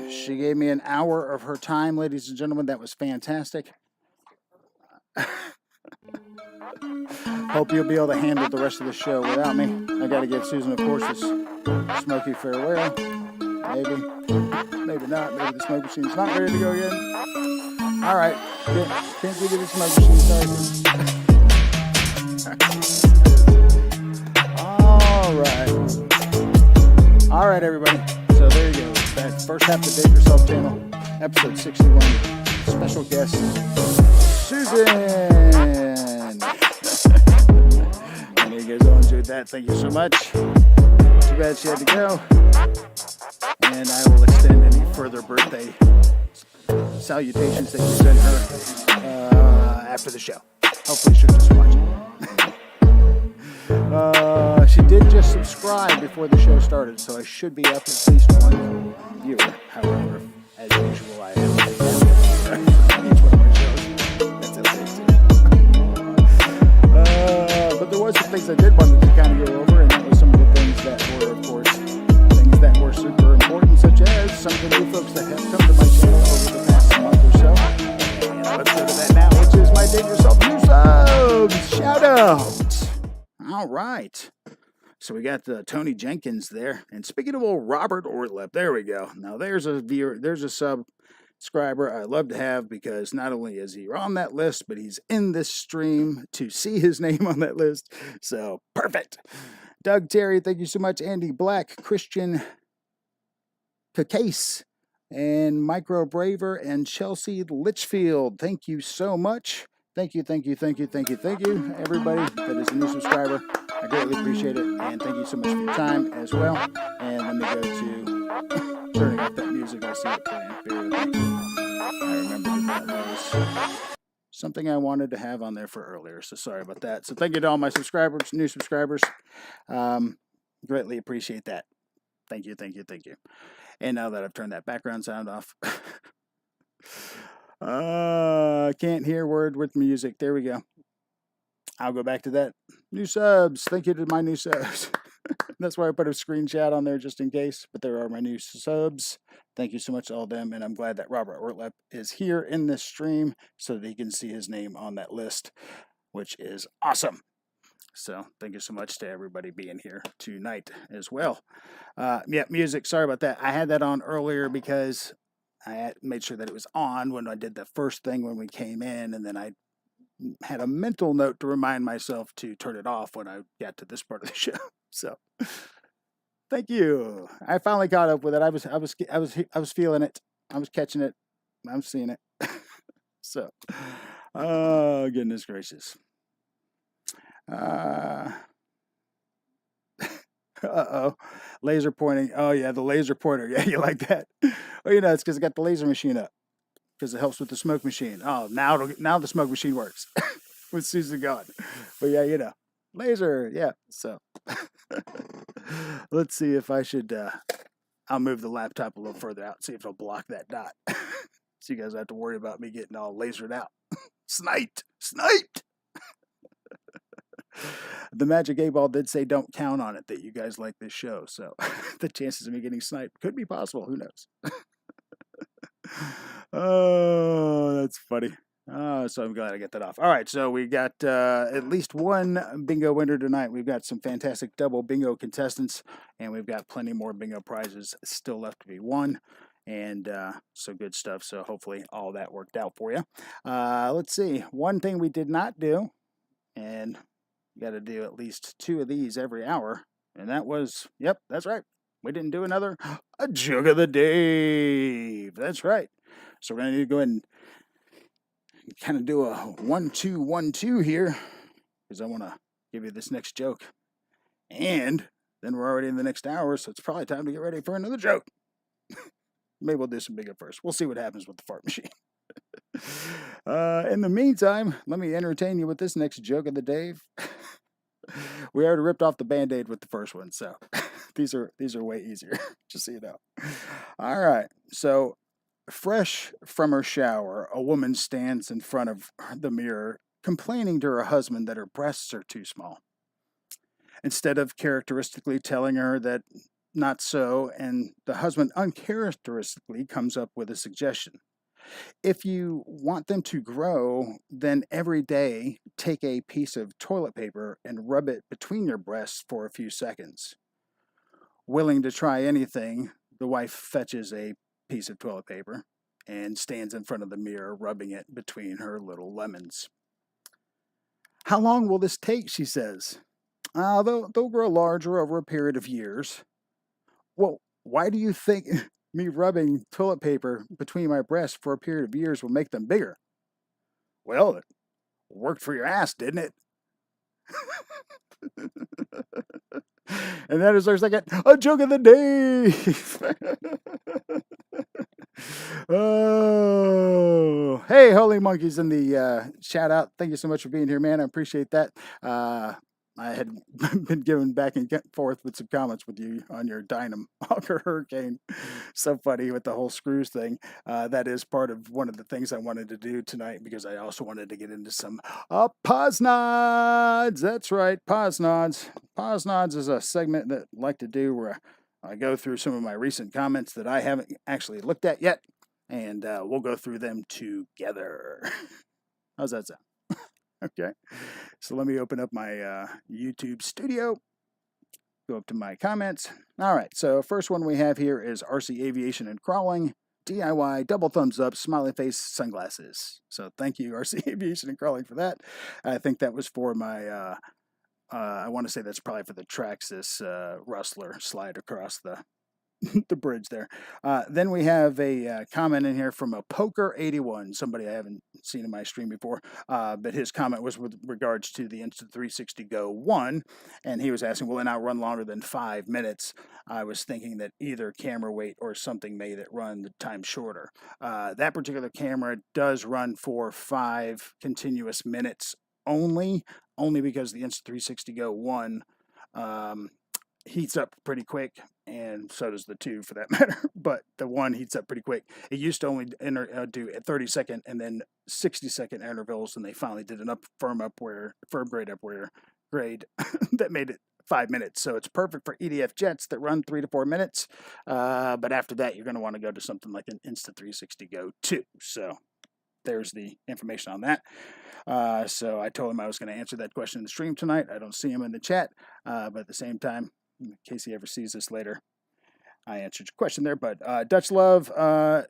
She gave me an hour of her time, ladies and gentlemen. That was fantastic. Hope you'll be able to handle the rest of the show without me. I got to give Susan, of course, this smoky farewell. Maybe, maybe not. Maybe the smoke machine's not ready to go yet. All right, can't give you the smoke machine. Sorry. All right, everybody. So there you go. That first half of the Dave Yourself channel, episode 61. Special guest, Susan. And you guys all enjoyed that. Thank you so much. Too bad she had to go. And I will extend any further birthday salutations that you send her after the show. Hopefully she'll just watch it. She did just subscribe before the show started, so I should be up at least one viewer. However, as usual, I have each one of my shows. That's okay too. But there was some things I did want to kind of go over, and that was some of the things that were, of course, things that were super important, such as some of the new folks that have come to my channel over the past month or so. And let's go to that now, which is my Dave Yourself new subs. Shout out. All right. So we got Tony Jenkins there. And speaking of old Robert Ortleb, there we go. Now there's a viewer, there's a subscriber I love to have, because not only is he on that list, but he's in this stream to see his name on that list. So perfect. Doug Terry, thank you so much. Andy Black, Christian Cacase, and Micro Braver, and Chelsea Litchfield. Thank you so much. Thank you, everybody that is a new subscriber. I greatly appreciate it, and thank you so much for your time as well. And let me go to turning off that music. I see it playing. Bear with me. I remember that was something I wanted to have on there for earlier, so sorry about that. So thank you to all my subscribers, new subscribers. Greatly appreciate that. Thank you. And now that I've turned that background sound off, can't hear word with music. There we go. I'll go back to that. New subs. Thank you to my new subs. That's why I put a screenshot on there just in case. But there are my new subs. Thank you so much to all of them. And I'm glad that Robert Ortleb is here in this stream so that he can see his name on that list, which is awesome. So thank you so much to everybody being here tonight as well. Yeah, music. Sorry about that. I had that on earlier because I had made sure that it was on when I did the first thing when we came in, and then I had a mental note to remind myself to turn it off when I got to this part of the show. So thank you. I finally caught up with it. I was feeling it. I was catching it. I'm seeing it. So, oh goodness gracious. Uh-oh. Laser pointing. Oh, yeah, the laser pointer. Yeah, you like that? Well, it's because I got the laser machine up. because it helps with the smoke machine. Oh, now the smoke machine works with Susan gone. But yeah, laser. Yeah. So let's see if I should. I'll move the laptop a little further out, see if it'll block that dot. So you guys don't have to worry about me getting all lasered out. Sniped. The Magic 8-Ball did say don't count on it that you guys like this show. So the chances of me getting sniped could be possible. Who knows? Oh, that's funny. So I'm glad I get that off. All right, so we got at least one bingo winner tonight. We've got some fantastic double bingo contestants, and we've got plenty more bingo prizes still left to be won. And so good stuff. So hopefully all that worked out for you. Let's see. One thing we did not do, and you got to do at least 2 of these every hour. And that was, yep, that's right. We didn't do a Joke of the Dave. That's right. So we're going to need to go ahead and kind of do a 1-2-1-2 here, because I want to give you this next joke. And then we're already in the next hour, so it's probably time to get ready for another joke. Maybe we'll do some bingo first. We'll see what happens with the fart machine. In the meantime, let me entertain you with this next joke of the day. We already ripped off the Band-Aid with the first one, so these are way easier, just so you know. All right, so fresh from her shower, a woman stands in front of the mirror, complaining to her husband that her breasts are too small. Instead of characteristically telling her that not so, and the husband uncharacteristically comes up with a suggestion. If you want them to grow, then every day take a piece of toilet paper and rub it between your breasts for a few seconds. Willing to try anything, the wife fetches a piece of toilet paper and stands in front of the mirror, rubbing it between her little lemons. How long will this take, she says. They'll grow larger over a period of years. Well, why do you think me rubbing toilet paper between my breasts for a period of years will make them bigger? Well, it worked for your ass, didn't it? And that is our second joke of the day. Oh, hey, Holy Monkeys in the shout out. Thank you so much for being here, man. I appreciate that. I had been given back and forth with some comments with you on your Dynamo Hurricane. So funny with the whole screws thing. That is part of one of the things I wanted to do tonight, because I also wanted to get into some Posnods. That's right, Posnods. Posnods is a segment that I like to do where I go through some of my recent comments that I haven't actually looked at yet, and we'll go through them together. How's that sound? Okay, so let me open up my YouTube studio, go up to my comments. All right, so first one we have here is RC Aviation and Crawling, DIY, double thumbs up, smiley face, sunglasses. So thank you, RC Aviation and Crawling, for that. I think that was for my, I want to say that's probably for the Traxxas Rustler slide across the the bridge there. Then we have a comment in here from a Poker81, somebody I haven't seen in my stream before, but his comment was with regards to the Insta360 Go 1, and he was asking, will it not run longer than 5 minutes? I was thinking that either camera weight or something made it run the time shorter. That particular camera does run for 5 continuous minutes only because the Insta360 Go 1 heats up pretty quick, and so does the 2 for that matter, but the 1 heats up pretty quick. It used to only do a 30-second and then 60-second intervals, and they finally did an firm grade upgrade that made it 5 minutes. So it's perfect for EDF jets that run 3 to 4 minutes, but after that you're going to want to go to something like an Insta360 Go 2. So there's the information on that. So I told him I was going to answer that question in the stream tonight. I don't see him in the chat, but at the same time, in case he ever sees this later, I answered your question there. But Dutch Love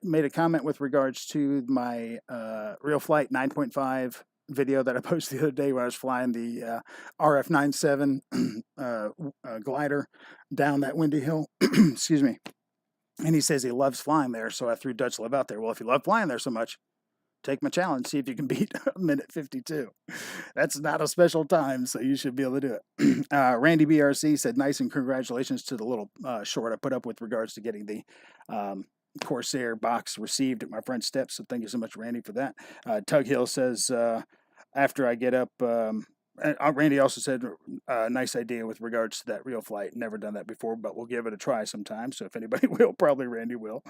made a comment with regards to my Real Flight 9.5 video that I posted the other day where I was flying the RF97 glider down that windy hill. Excuse me. And he says he loves flying there, so I threw Dutch Love out there. Well, if you love flying there so much, take my challenge, see if you can beat a minute 52. That's not a special time, so you should be able to do it. Randy BRC said, nice, and congratulations to the little short I put up with regards to getting the Corsair box received at my front steps. So thank you so much, Randy, for that. Tug Hill says, after I get up, Randy also said, nice idea with regards to that real flight. Never done that before, but we'll give it a try sometime. So if anybody will, probably Randy will.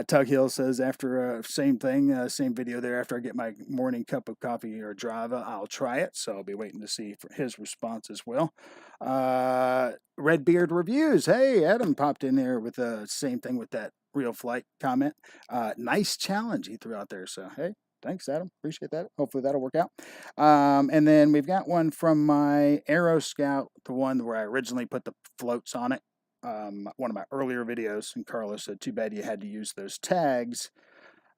Tug Hill says, after same thing, same video there. After I get my morning cup of coffee or Java, I'll try it. So I'll be waiting to see for his response as well. Redbeard Reviews. Hey, Adam popped in there with the same thing with that real flight comment. Nice challenge he threw out there. So, hey. Thanks, Adam. Appreciate that. Hopefully that'll work out. And then we've got one from my Aero Scout, the one where I originally put the floats on it. One of my earlier videos, and Carlos said, too bad you had to use those tags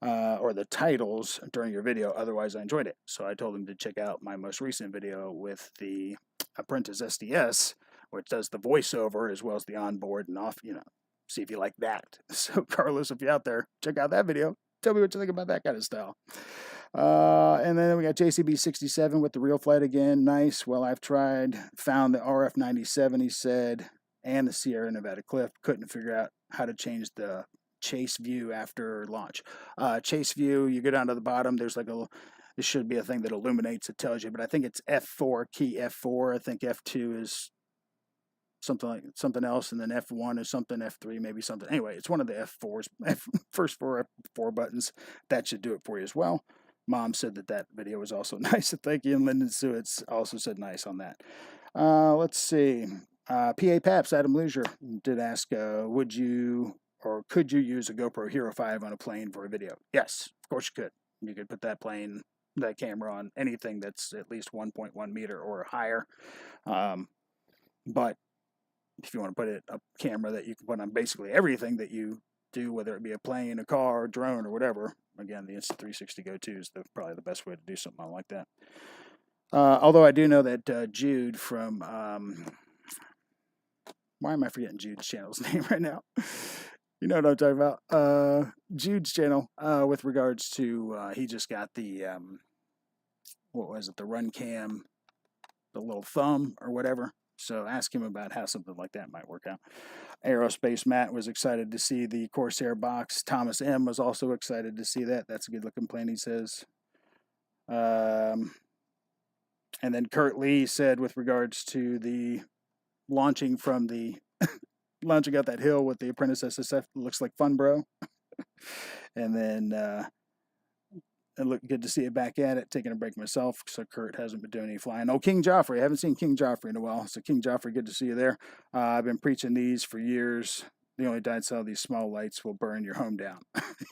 or the titles during your video. Otherwise, I enjoyed it. So I told him to check out my most recent video with the Apprentice SDS, which does the voiceover as well as the onboard and off, see if you like that. So, Carlos, if you're out there, check out that video. Tell me what you think about that kind of style. And then we got JCB67 with the real flight again. Nice. Well, I've found the RF97, he said, and the Sierra Nevada Cliff. Couldn't figure out how to change the chase view after launch. Chase view, you go down to the bottom, there's like this should be a thing that illuminates, it tells you, but I think it's F4, key F4. I think F2 is something else, and then F1 is something, F3 maybe something. Anyway, it's one of the F4s, first F4 buttons. That should do it for you as well. Mom said that video was also nice. Thank you. And Lyndon Suitz also said nice on that. Let's see. PA Paps, Adam Leisure did ask, would you or could you use a GoPro Hero 5 on a plane for a video? Yes, of course you could. You could put that camera on anything that's at least 1.1 meter or higher. But if you want to put a camera that you can put on basically everything that you do, whether it be a plane, a car, a drone, or whatever, again, the Insta360 Go 2 is probably the best way to do something like that. Although I do know that Jude from, why am I forgetting Jude's channel's name right now? You know what I'm talking about. Jude's channel, with regards to, he just got the, what was it, the Run Cam, the little thumb or whatever. So ask him about how something like that might work out. Aerospace Matt was excited to see the Corsair box. Thomas M was also excited to see that. That's a good looking plane, he says. And then Kurt Lee said with regards to the launching from the launching out that hill with the Apprentice SSF, looks like fun, bro. And then it looked good to see it back at it, taking a break myself, so Kurt hasn't been doing any flying. Oh, King Joffrey. I haven't seen King Joffrey in a while. So King Joffrey, good to see you there. I've been preaching these for years. The only downside of these small lights will burn your home down.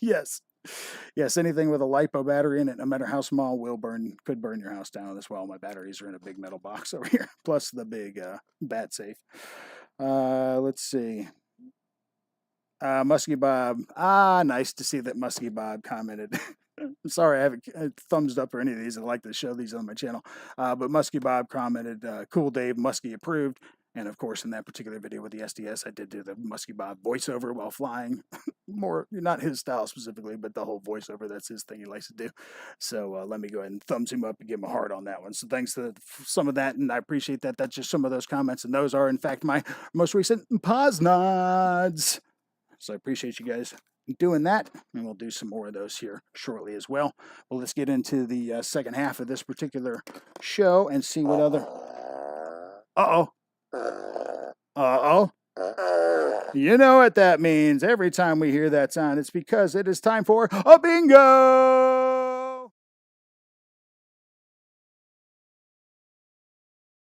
Yes. Yes, anything with a LiPo battery in it, no matter how small, could burn your house down as well. My batteries are in a big metal box over here, plus the big bat safe. Let's see. Muskie Bob. Nice to see that Muskie Bob commented. I'm sorry I haven't thumbs up or any of these. I'd like to show these on my channel. But Muskie Bob commented, cool Dave, Muskie approved. And of course, in that particular video with the SDS, I did do the Muskie Bob voiceover while flying. More, not his style specifically, but the whole voiceover, that's his thing he likes to do. So let me go ahead and thumbs him up and give him a heart on that one. So thanks to some of that, and I appreciate that. That's just some of those comments, and those are, in fact, my most recent pause nods. So I appreciate you guys doing that, and we'll do some more of those here shortly as well. Well, let's get into the second half of this particular show and see what other... Uh-oh. Uh-oh. You know what that means. Every time we hear that sound, it's because it is time for a bingo!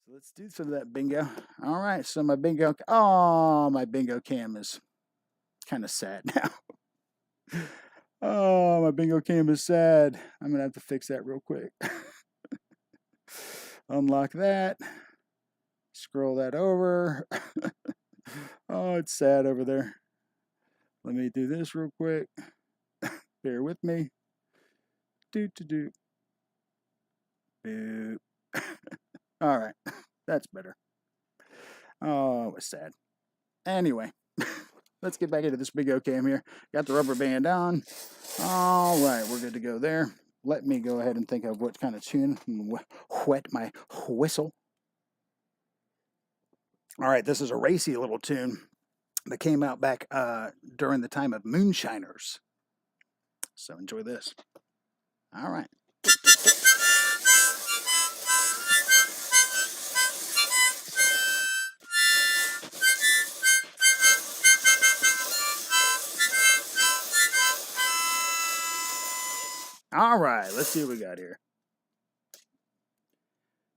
So let's do some of that bingo. All right, so my bingo... Oh, my bingo cam is kind of sad now. Oh, my bingo cam is sad. I'm going to have to fix that real quick. Unlock that. Scroll that over. Oh, it's sad over there. Let me do this real quick. Bear with me. Do. Boop. All right. That's better. Oh, it was sad. Anyway, let's get back into this big O cam here. Got the rubber band on. All right, we're good to go there. Let me go ahead and think of what kind of tune. Wet my whistle. All right, this is a racy little tune. that came out back during the time of Moonshiners. So enjoy this. All right. All right, let's see what we got here.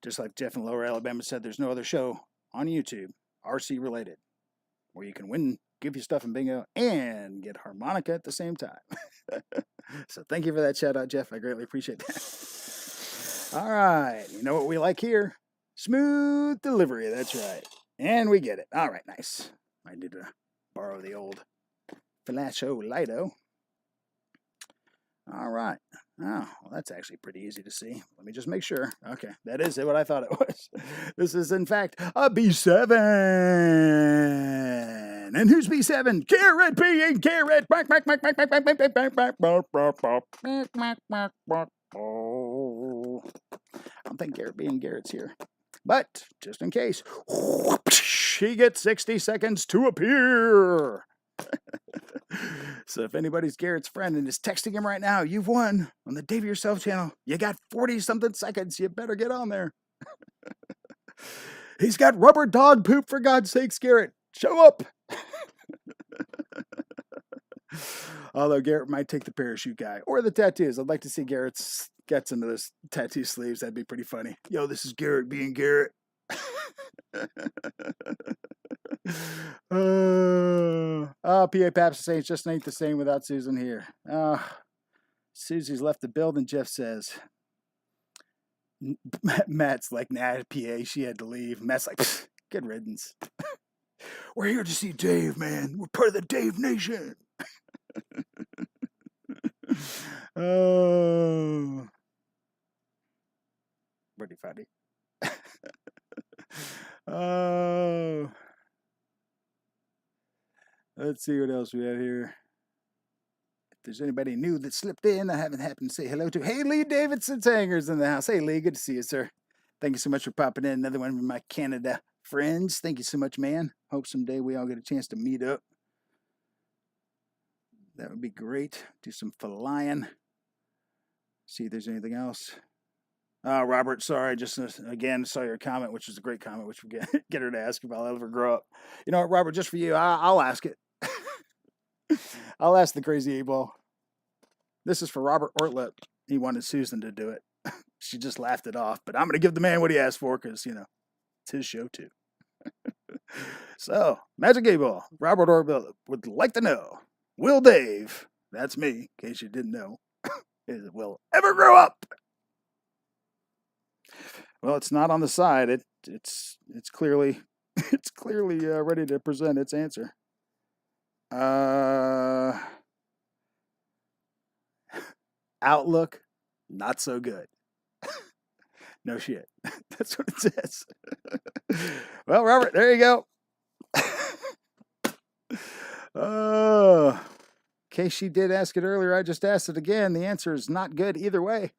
Just like Jeff in Lower Alabama said, there's no other show on YouTube, RC related, where you can win, give you stuff in bingo, and get harmonica at the same time. So thank you for that shout out, Jeff. I greatly appreciate that. All right, you know what we like here? Smooth delivery, that's right. And we get it. All right, nice. I need to borrow the old Flasho Lido. All right. Oh, well, that's actually pretty easy to see. Let me just make sure. Okay, that is what I thought it was. This is, in fact, a B7. And who's B7? Garrett being Garrett. I don't think Garrett being Garrett's here. But, just in case, he gets 60 seconds to appear. So if anybody's Garrett's friend and is texting him right now, you've won on the Dave Yourself channel. You got 40-something seconds. You better get on there. He's got rubber dog poop, for God's sakes, Garrett. Show up. Although Garrett might take the parachute guy or the tattoos. I'd like to see Garrett's gets into those tattoo sleeves. That'd be pretty funny. Yo, this is Garrett being Garrett. PA Paps saying it just ain't the same without Susan here. Susie's left the building, Jeff says. Matt's like, nah, PA, she had to leave. Matt's like, good riddance. We're here to see Dave, man. We're part of the Dave Nation. Oh. Pretty funny. Oh. Let's see what else we have here. If there's anybody new that slipped in, I haven't happened to say hello to. Hey, Lee Davidson's hangers in the house. Hey, Lee, good to see you, sir. Thank you so much for popping in. Another one of my Canada friends. Thank you so much, man. Hope someday we all get a chance to meet up. That would be great. Do some flying. See if there's anything else. Robert, sorry, just again saw your comment, which was a great comment, which we get her to ask if I'll ever grow up. You know what, Robert, just for you, I'll ask it. I'll ask the crazy 8-ball. This is for Robert Ortlip. He wanted Susan to do it. She just laughed it off, but I'm going to give the man what he asked for because, you know, it's his show too. So, Magic 8-ball, Robert Ortlip would like to know, will Dave, that's me, in case you didn't know, will ever grow up? Well, it's not on the side. It's clearly ready to present its answer. Outlook, not so good. No shit. That's what it says. Well, Robert, there you go. In case she did ask it earlier, I just asked it again. The answer is not good either way.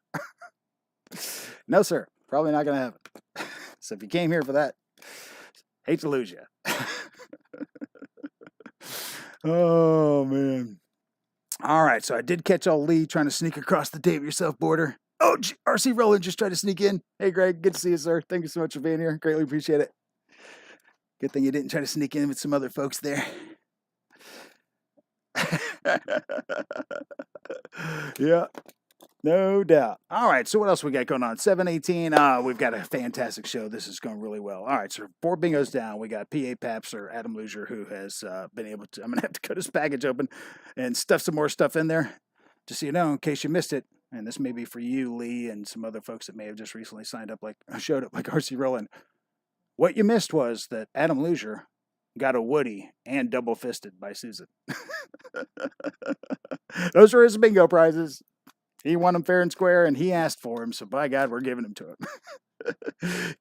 No, sir. Probably not going to happen. So if you came here for that, hate to lose you. Oh, man. All right, so I did catch old Lee trying to sneak across the Dave Yourself border. Oh, RC Roland just tried to sneak in. Hey, Greg, good to see you, sir. Thank you so much for being here. Greatly appreciate it. Good thing you didn't try to sneak in with some other folks there. Yeah. No doubt. All right, so what else we got going on? 718. We've got a fantastic show. This is going really well. All right, so 4 bingos down. We got PA Paps or Adam Luzier, who has been able to. I'm gonna have to cut his package open and stuff some more stuff in there, just so you know, in case you missed it. And this may be for you, Lee, and some other folks that may have just recently showed up like RC Roland. What you missed was that Adam Luzier got a Woody and double fisted by Susan. Those are his bingo prizes. He won them fair and square, and he asked for him, so by God, we're giving them to him.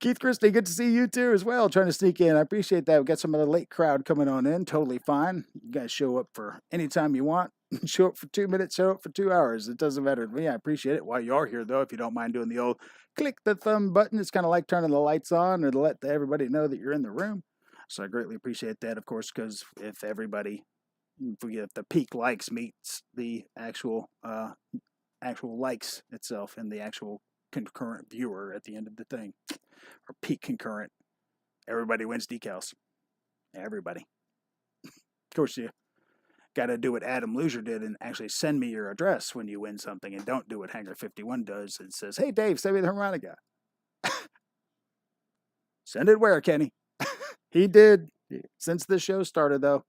Keith Christie, good to see you too as well, trying to sneak in. I appreciate that. We've got some of the late crowd coming on in. Totally fine. You guys show up for any time you want. Show up for 2 minutes, show up for 2 hours. It doesn't matter to me. I appreciate it. While you are here, though, if you don't mind doing the old click the thumb button, it's kind of like turning the lights on or to let everybody know that you're in the room. So I greatly appreciate that, of course, because if the peak likes meets the actual likes itself and the actual concurrent viewer at the end of the thing, or peak concurrent, everybody wins decals. Everybody. Of course, you got to do what Adam Loosier did and actually send me your address when you win something, and don't do what Hanger 51 does and says, "Hey Dave, send me the harmonica." Send it where, Kenny? He did. Since this show started, though,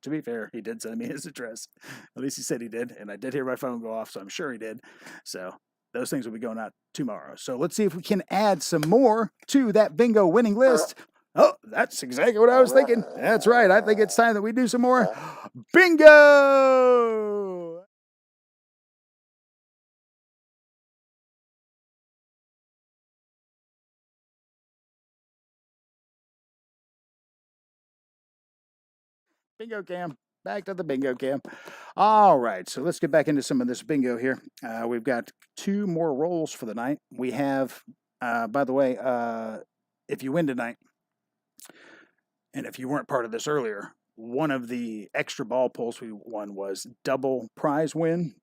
to be fair, he did send me his address. At least he said he did, and I did hear my phone go off, so I'm sure he did. So those things will be going out tomorrow. So let's see if we can add some more to that bingo winning list. Oh, that's exactly what I was thinking. That's right. I think it's time that we do some more bingo. Bingo cam. Back to the bingo cam. All right, so let's get back into some of this bingo here. We've got 2 more rolls for the night. We have, by the way, if you win tonight, and if you weren't part of this earlier, one of the extra ball pulls we won was double prize win.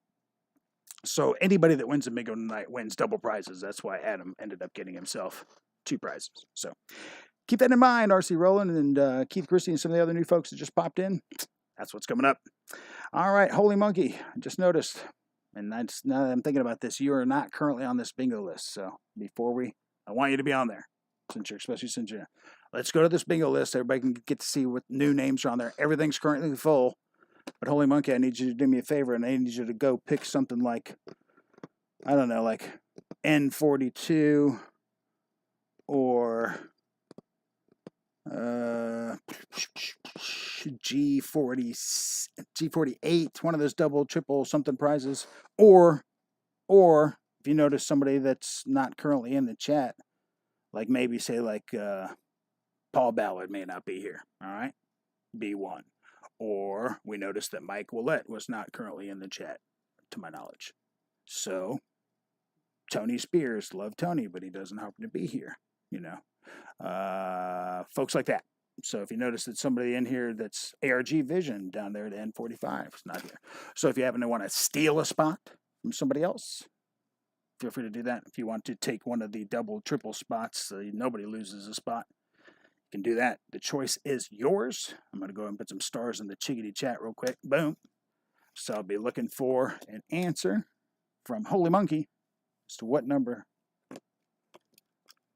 So anybody that wins a bingo tonight wins double prizes. That's why Adam ended up getting himself 2 prizes. So keep that in mind, RC Rowland and Keith Christie and some of the other new folks that just popped in. That's what's coming up. All right, Holy Monkey, I just noticed, and now that I'm thinking about this, you are not currently on this bingo list. So I want you to be on there, especially since you're. Let's go to this bingo list. Everybody can get to see what new names are on there. Everything's currently full. But Holy Monkey, I need you to do me a favor, and I need you to go pick something like, I don't know, like N42 or G48, one of those double, triple something prizes, or if you notice somebody that's not currently in the chat, like maybe say like Paul Ballard may not be here, all right, B1, or we noticed that Mike Willett was not currently in the chat, to my knowledge, so Tony Spears, love Tony, but he doesn't happen to be here, folks like that. So if you notice that somebody in here that's ARG Vision down there at N45 is not here. So if you happen to want to steal a spot from somebody else, feel free to do that. If you want to take one of the double, triple spots so nobody loses a spot, you can do that. The choice is yours. I'm going to go ahead and put some stars in the Chickadee chat real quick. Boom. So I'll be looking for an answer from Holy Monkey as to what number.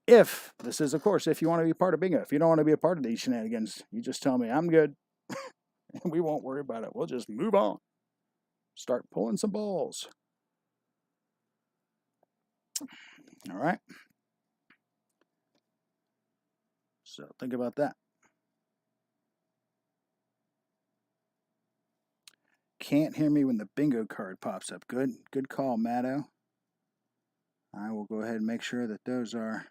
If this is, of course, if you want to be part of bingo. If you don't want to be a part of these shenanigans, you just tell me I'm good, and we won't worry about it. We'll just move on. Start pulling some balls. All right. So think about that. Can't hear me when the bingo card pops up. Good call, Matto. I will go ahead and make sure that those are.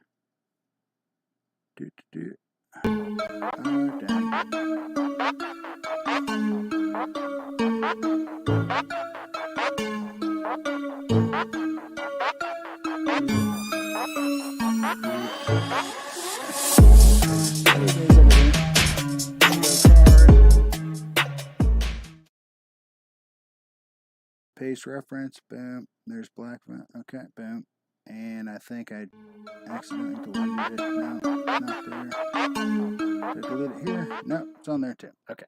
Paste reference, boom. There's black, okay, boom. And I think I accidentally deleted it. No, not there. Did I delete it here? No, it's on there too. Okay.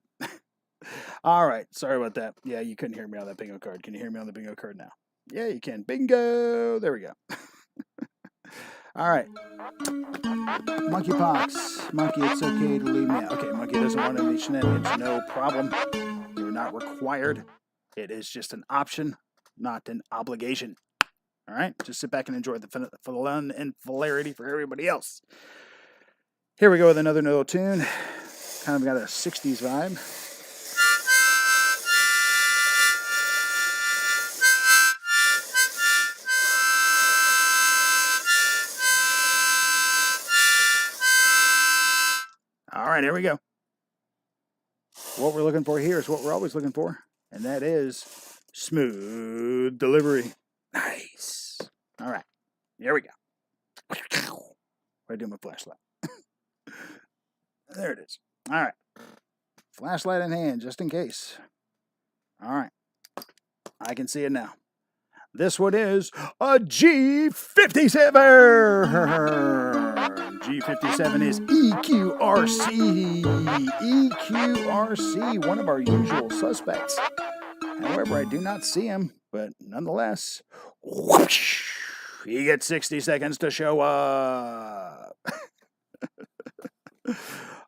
All right. Sorry about that. Yeah, you couldn't hear me on that bingo card. Can you hear me on the bingo card now? Yeah, you can. Bingo. There we go. All right. Monkeypox. Monkey, it's okay to leave me out. Okay, Monkey doesn't want any shenanigans. No problem. You're not required. It is just an option, not an obligation. All right, just sit back and enjoy the fun and hilarity for everybody else. Here we go with another little tune. Kind of got a 60s vibe. All right, here we go. What we're looking for here is what we're always looking for, and that is smooth delivery. Nice. All right, here we go. What do I do with my flashlight? There it is. All right. Flashlight in hand, just in case. All right. I can see it now. This one is a G57. G57 is EQRC. EQRC, one of our usual suspects. However, I do not see him, but nonetheless, whoosh, he gets 60 seconds to show up.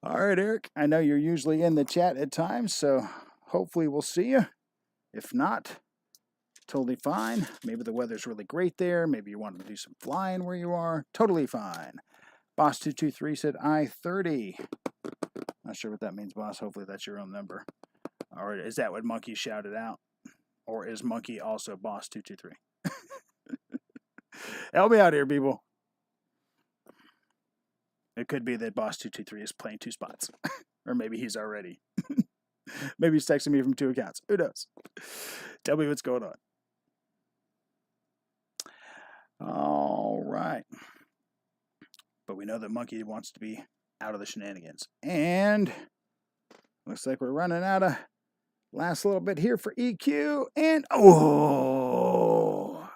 All right, Eric, I know you're usually in the chat at times, so hopefully we'll see you. If not, totally fine. Maybe the weather's really great there. Maybe you want to do some flying where you are. Totally fine. Boss223 said I-30. Not sure what that means, boss. Hopefully that's your own number. Or is that what Monkey shouted out? Or is Monkey also Boss223? Help me out here, people. It could be that Boss223 is playing 2 spots. Or maybe he's already. Maybe he's texting me from 2 accounts. Who knows? Tell me what's going on. All right. But we know that Monkey wants to be out of the shenanigans. And looks like we're running out of last little bit here for EQ. And oh,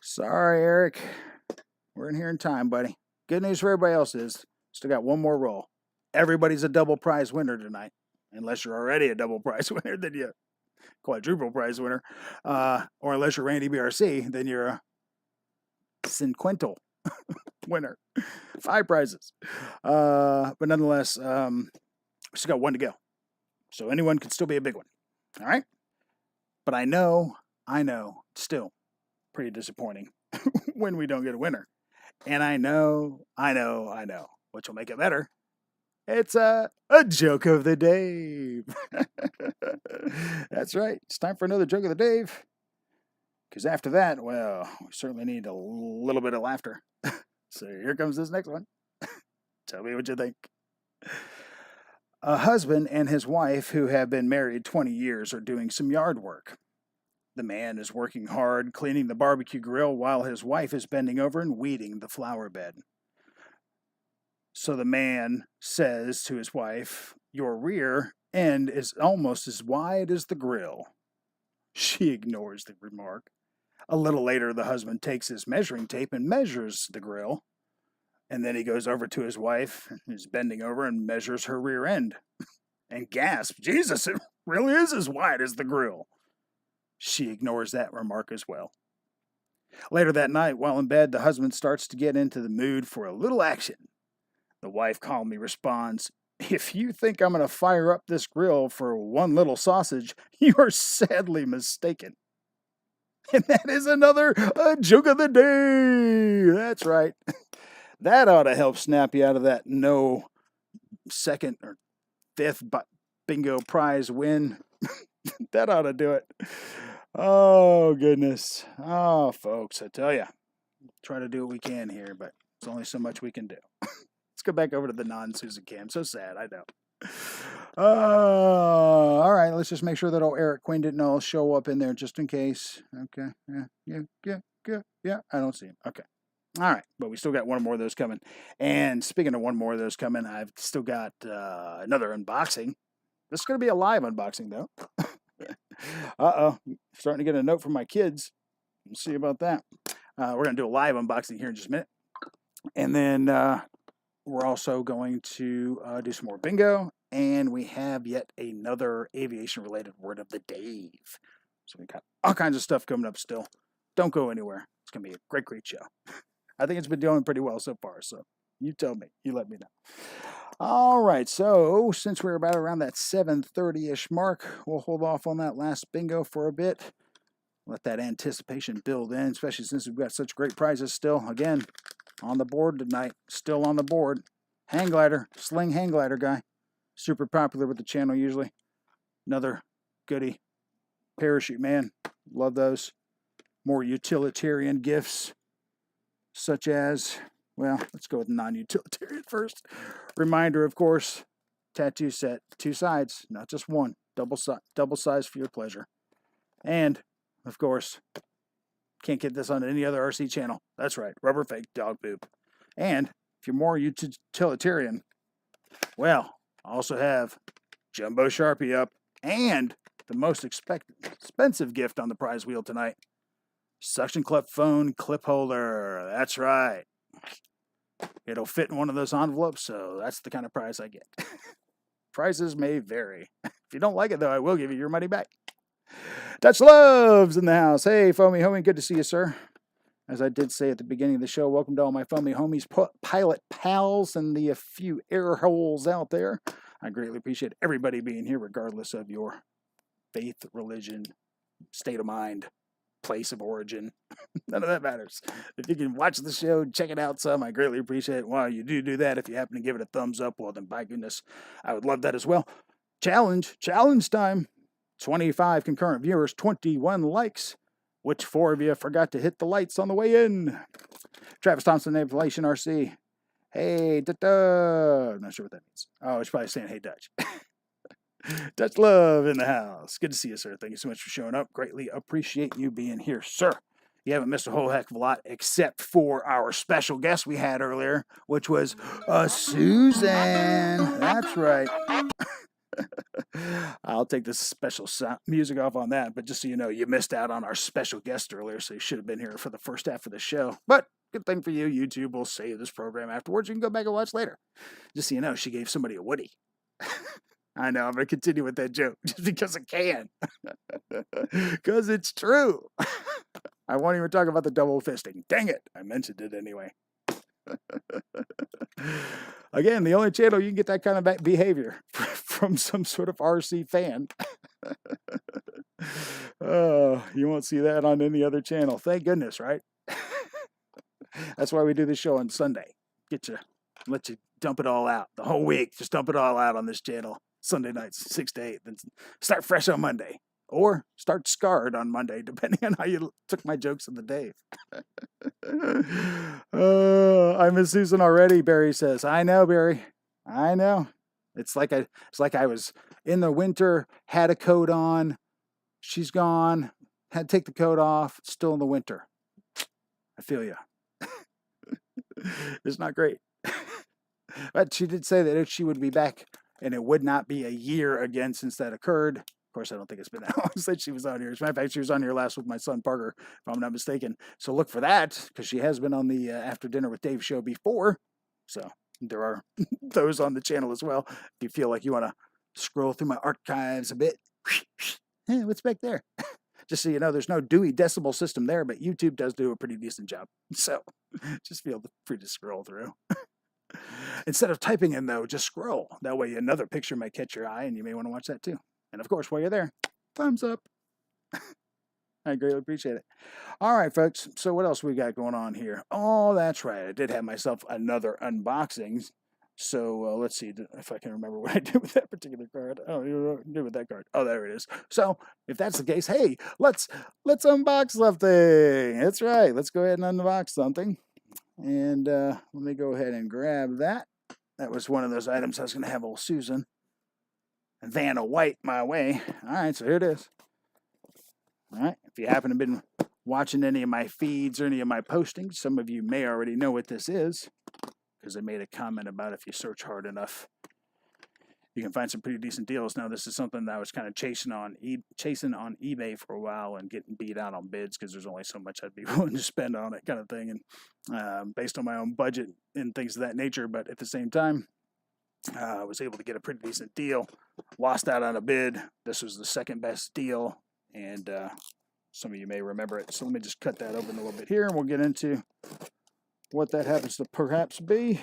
sorry, Eric. We're in here in time, buddy. Good news for everybody else is still got one more roll. Everybody's a double prize winner tonight. Unless you're already a double prize winner, then you're quadruple prize winner. Or unless you're Randy BRC, then you're a quintuple winner. 5 prizes. But nonetheless, we still got 1 to go. So anyone could still be a big one. All right? But I know, it's still pretty disappointing when we don't get a winner. And I know, which will make it better. It's a joke of the Dave. That's right. It's time for another joke of the Dave. Because after that, well, we certainly need a little bit of laughter. So here comes this next one. Tell me what you think. A husband and his wife who have been married 20 years are doing some yard work. The man is working hard cleaning the barbecue grill while his wife is bending over and weeding the flower bed. So the man says to his wife, "Your rear end is almost as wide as the grill." She ignores the remark. A little later, the husband takes his measuring tape and measures the grill. And then he goes over to his wife, who's bending over, and measures her rear end. And gasps, "Jesus, it really is as wide as the grill." She ignores that remark as well. Later that night, while in bed, the husband starts to get into the mood for a little action. The wife calmly responds, "If you think I'm going to fire up this grill for one little sausage, you are sadly mistaken." And that is another joke of the day. That's right. That ought to help snap you out of that no 2nd or 5th bingo prize win. That ought to do it. Oh, goodness. Oh, folks, I tell you, try to do what we can here, but there's only so much we can do. Let's go back over to the non-Susan Cam. So sad, I know. All right, let's just make sure that old Eric Quinn didn't all show up in there just in case. Okay, yeah, I don't see him. Okay. All right, but we still got 1 more of those coming. And speaking of 1 more of those coming, I've still got another unboxing. This is going to be a live unboxing, though. Uh-oh, starting to get a note from my kids. We'll see about that. We're going to do a live unboxing here in just a minute. And then we're also going to do some more bingo. And we have yet another aviation-related word of the Dave. So we got all kinds of stuff coming up still. Don't go anywhere. It's going to be a great, great show. I think it's been doing pretty well so far. So you tell me. You let me know. All right, so since we're about around that 7:30-ish mark, we'll hold off on that last bingo for a bit. Let that anticipation build in, especially since we've got such great prizes still. Again, on the board tonight, still on the board. Hang glider, sling hang glider guy. Super popular with the channel usually. Another goodie. Parachute man, love those. More utilitarian gifts, such as... Well, let's go with non-utilitarian first. Reminder, of course, tattoo set, 2 sides, not just 1. Double size for your pleasure. And, of course, can't get this on any other RC channel. That's right, rubber fake dog poop. And if you're more utilitarian, well, Also have Jumbo Sharpie up, and the most expensive gift on the prize wheel tonight, suction clip phone clip holder. That's right. It'll fit in one of those envelopes, so that's the kind of prize I get. Prices may vary. If you don't like it, though, I will give you your money back. Dutch Love's in the house. Hey, Foamy Homie, good to see you, sir. As I did say at the beginning of the show, welcome to all my Foamy Homies, pilot pals, and the few air holes out there. I greatly appreciate everybody being here, regardless of your faith, religion, state of mind, place of origin. None of that matters. If you can watch the show, check it out some, I greatly appreciate it. While you do that, if you happen to give it a thumbs up, well, then by goodness, I would love that as well. Challenge time. 25 concurrent viewers, 21 likes. Which 4 of you forgot to hit the lights on the way in? Travis Thompson, Inflation RC. Hey, da-da. I'm not sure what that means. Oh, it's probably saying, hey, Dutch. Dutch Love in the house. Good to see you, sir. Thank you so much for showing up. Greatly appreciate you being here, sir. You haven't missed a whole heck of a lot, except for our special guest we had earlier, which was Susan. That's right. I'll take this special music off on that, but just so you know, you missed out on our special guest earlier, so you should have been here for the first half of the show. But good thing for you, YouTube will save this program afterwards. You can go back and watch later. Just so you know, she gave somebody a Woody. I know, I'm going to continue with that joke just because I can. Because it's true. I won't even talk about the double fisting. Dang it. I mentioned it anyway. Again, the only channel you can get that kind of behavior from some sort of RC fan. You won't see that on any other channel. Thank goodness, right? That's why we do this show on Sunday. Let you dump it all out the whole week. Just dump it all out on this channel. Sunday nights, 6 to 8. Then start fresh on Monday. Or start scarred on Monday, depending on how you took my jokes of the day. I miss Susan already, Barry says. I know, Barry. I know. It's like I was in the winter, had a coat on. She's gone. Had to take the coat off. Still in the winter. I feel you. It's not great. But she did say that she would be back, and it would not be a year again since that occurred. Of course, I don't think it's been that long since she was on here. As a matter of fact, she was on here last with my son Parker, if I'm not mistaken. So look for that, because she has been on the After Dinner with Dave show before. So there are those on the channel as well. If you feel like you want to scroll through my archives a bit. Hey, what's back there? Just so you know, there's no Dewey Decimal System there, but YouTube does do a pretty decent job. So just feel free to scroll through. Instead of typing in, though, just scroll. That way another picture might catch your eye, and you may want to watch that too. And of course, while you're there, thumbs up. I greatly appreciate it. All right, folks. So what else we got going on here? Oh, that's right. I did have myself another unboxing. So let's see if I can remember what I did with that particular card. Oh, you did with that card. Oh, there it is. So if that's the case, hey, let's unbox something. That's right. Let's go ahead and unbox something. And let me go ahead and grab that. That was one of those items I was going to have old Susan Vanna White my way. All right, so here it is. All right, if you happen to have been watching any of my feeds or any of my postings, some of you may already know what this is, because I made a comment about if you search hard enough, you can find some pretty decent deals. Now, this is something that I was kind of chasing on eBay for a while and getting beat out on bids because there's only so much I'd be willing to spend on it, kind of thing, and based on my own budget and things of that nature. But at the same time, I was able to get a pretty decent deal. Lost out on a bid. This was the second best deal, and some of you may remember it. So let me just cut that open a little bit here, and we'll get into what that happens to perhaps be.